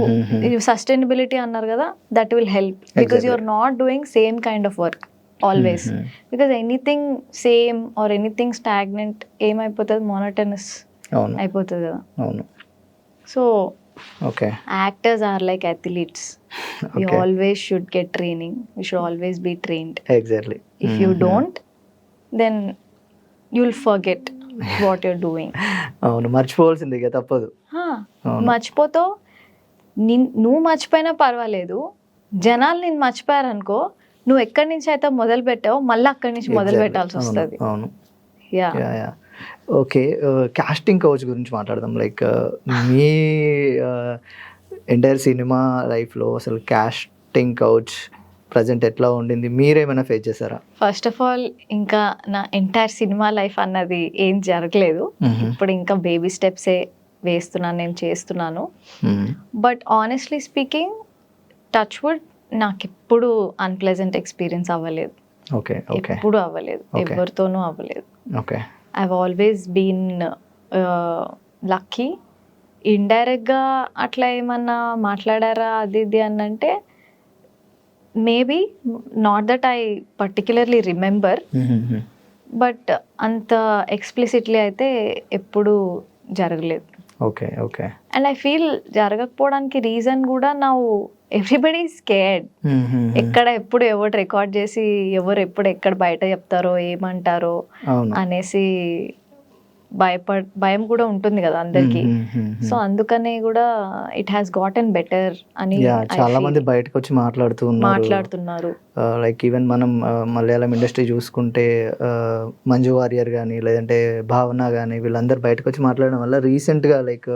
sustainability అన్నారు కదా, that will help because you are not doing same kind of work always. Because anything same or anything stagnant ఏమైపోతుంది, మోనోటనస్ అయిపోతుంది కదా. So actors are like athletes. You always should get training. You should always be trained. Exactly. If you don't, then you'll forget what you're doing. అవును, మర్చిపోవాల్సిందే కదా, తప్పదు. మర్చిపోతావు. నువ్వు మర్చిపోయినా పర్వాలేదు, జనాలు నేను మర్చిపోయారనుకో, నువ్వు ఎక్కడి నుంచి అయితే మొదలు పెట్టావో మళ్ళీ అక్కడి నుంచి మొదలు పెట్టాల్సి వస్తుంది. అవును. యా. ఓకే, కాస్టింగ్ కౌచ్ గురించి మాట్లాడదాం. లైక్ మీ ఎంటైర్ సినిమా లైఫ్లో అసలు కాస్టింగ్ కౌచ్ ప్రజెంట్ ఎట్లా ఉండింది, మీరేమైనా ఫేస్ చేశారా? ఫస్ట్ ఆఫ్ ఆల్ ఇంకా నా ఎంటైర్ సినిమా లైఫ్ అన్నది ఏం జరగలేదు. ఇప్పుడు ఇంకా బేబీ స్టెప్సే వేస్తున్నాను, నేను చేస్తున్నాను. But honestly speaking, touch wood, నాకు ఎప్పుడు అన్ప్లెజెంట్ ఎక్స్పీరియన్స్ అవ్వలేదు. ఎప్పుడు అవ్వలేదు, ఎవరితోనూ అవ్వలేదు. I've always been lucky. ఇండైరెక్ట్గా అట్లా ఏమన్నా మాట్లాడారా అది ఇది అని అంటే maybe not that I particularly remember, but అంత ఎక్స్ప్లిసిట్లీ అయితే ఎప్పుడు జరగలేదు. అండ్ ఐ ఫీల్ జరగకపోవడానికి రీజన్ కూడా ఎవ్రీబడి స్కేర్డ్. ఎక్కడ ఎప్పుడు ఎవరు రికార్డ్ చేసి ఎవరు ఎప్పుడు ఎక్కడ బయట చెప్తారో ఏమంటారో అనేసి భయం కూడా ఉంటుంది కదా అందరికి. సో అందుకనే కూడా ఇట్ హ్యాస్ గాటన్ బెటర్ అని చాలా మంది బయటకు వచ్చి మాట్లాడుతున్నారు. లైక్ ఈవెన్ మనం మలయాళం ఇండస్ట్రీ చూసుకుంటే మంజు వారియర్ కానీ లేదంటే భావన కానీ వీళ్ళందరూ బయటకు వచ్చి మాట్లాడడం వల్ల రీసెంట్ గా లైక్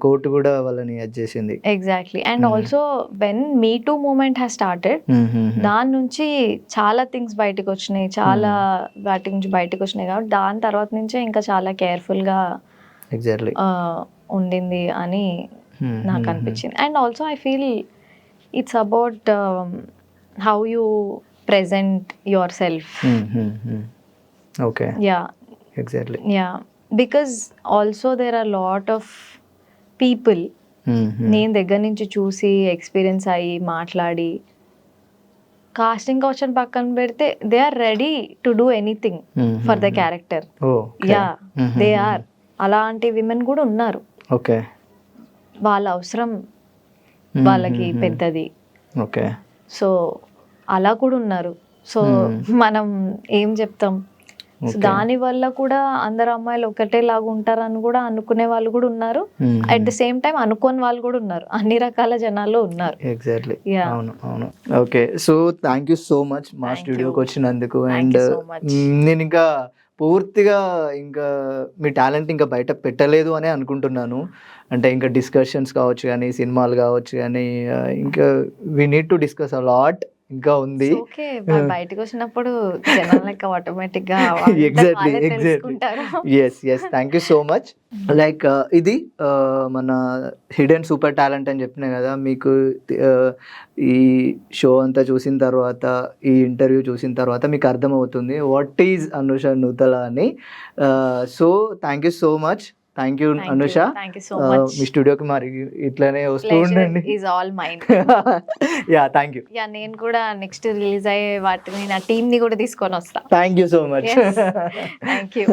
కోర్టు కూడా వాళ్ళని అది చేసింది. Exactly. And also when me too moment has started, దాని నుంచి చాలా థింగ్స్ బయటకు వచ్చినాయి, చాలా వాటి నుంచి బయటకు వచ్చినాయి. కాబట్టి దాని తర్వాత నుంచే ఇంకా చాలా కేర్ఫుల్ గా ఉండింది అని నాకు అనిపించింది. And also I feel it's about how you present yourself. Because also there are lot of people నేను దగ్గర నుంచి చూసి ఎక్స్పీరియన్స్ అయ్యి మాట్లాడి కాస్టింగ్ కౌచ్ అని పక్కన పెడితే they are ready to do anything for the character. They are. అలాంటి విమెన్ కూడా ఉన్నారు. వాళ్ళ అవసరం వాళ్ళకి పెద్దది. సో అలా కూడా ఉన్నారు. సో మనం ఏం చెప్తాం, సో దాని వల్ల కూడా అందరు అమ్మాయిలు ఒకటేలాగా ఉంటారని కూడా అనుకునే వాళ్ళు కూడా ఉన్నారు. అట్ ద సేమ్ టైం అనుకోని వాళ్ళు కూడా ఉన్నారు. అన్ని రకాల జనాలు ఉన్నారు. ఎగ్జాక్ట్లీ. అవును. Okay, so thank you so much మా స్టూడియోకి వచ్చినందుకు. అండ్ నేను ఇంకా పూర్తిగా ఇంకా మీ టాలెంట్ ఇంకా బయట పెట్టలేదు అనే అనుకుంటున్నాను. అంటే ఇంకా డిస్కషన్స్ కావచ్చు కానీ సినిమాలు కావచ్చు కానీ ఇంకా we need to discuss a lot ఇంకా ఉంది. బయటకు వచ్చినప్పుడు ఆటోమేటిక్ గా yes thank you so much. Like ఇది మన హిడెన్ సూపర్ టాలెంట్ అని చెప్పినా కదా మీకు. ఈ షో అంతా చూసిన తర్వాత, ఈ ఇంటర్వ్యూ చూసిన తర్వాత మీకు అర్థమవుతుంది వాట్ ఈజ్ అనుష నూతల అని. So thank you so much. Thank you Anusha. మీ స్టూడియోకి మరి ఇట్లానే వస్తూ ఉండండి. Thank you. నేను కూడా నెక్స్ట్ రిలీజ్ అయ్యే వాటిని నా టీమ్ ని కూడా తీసుకొని వస్తా. Thank you so much. Thank you.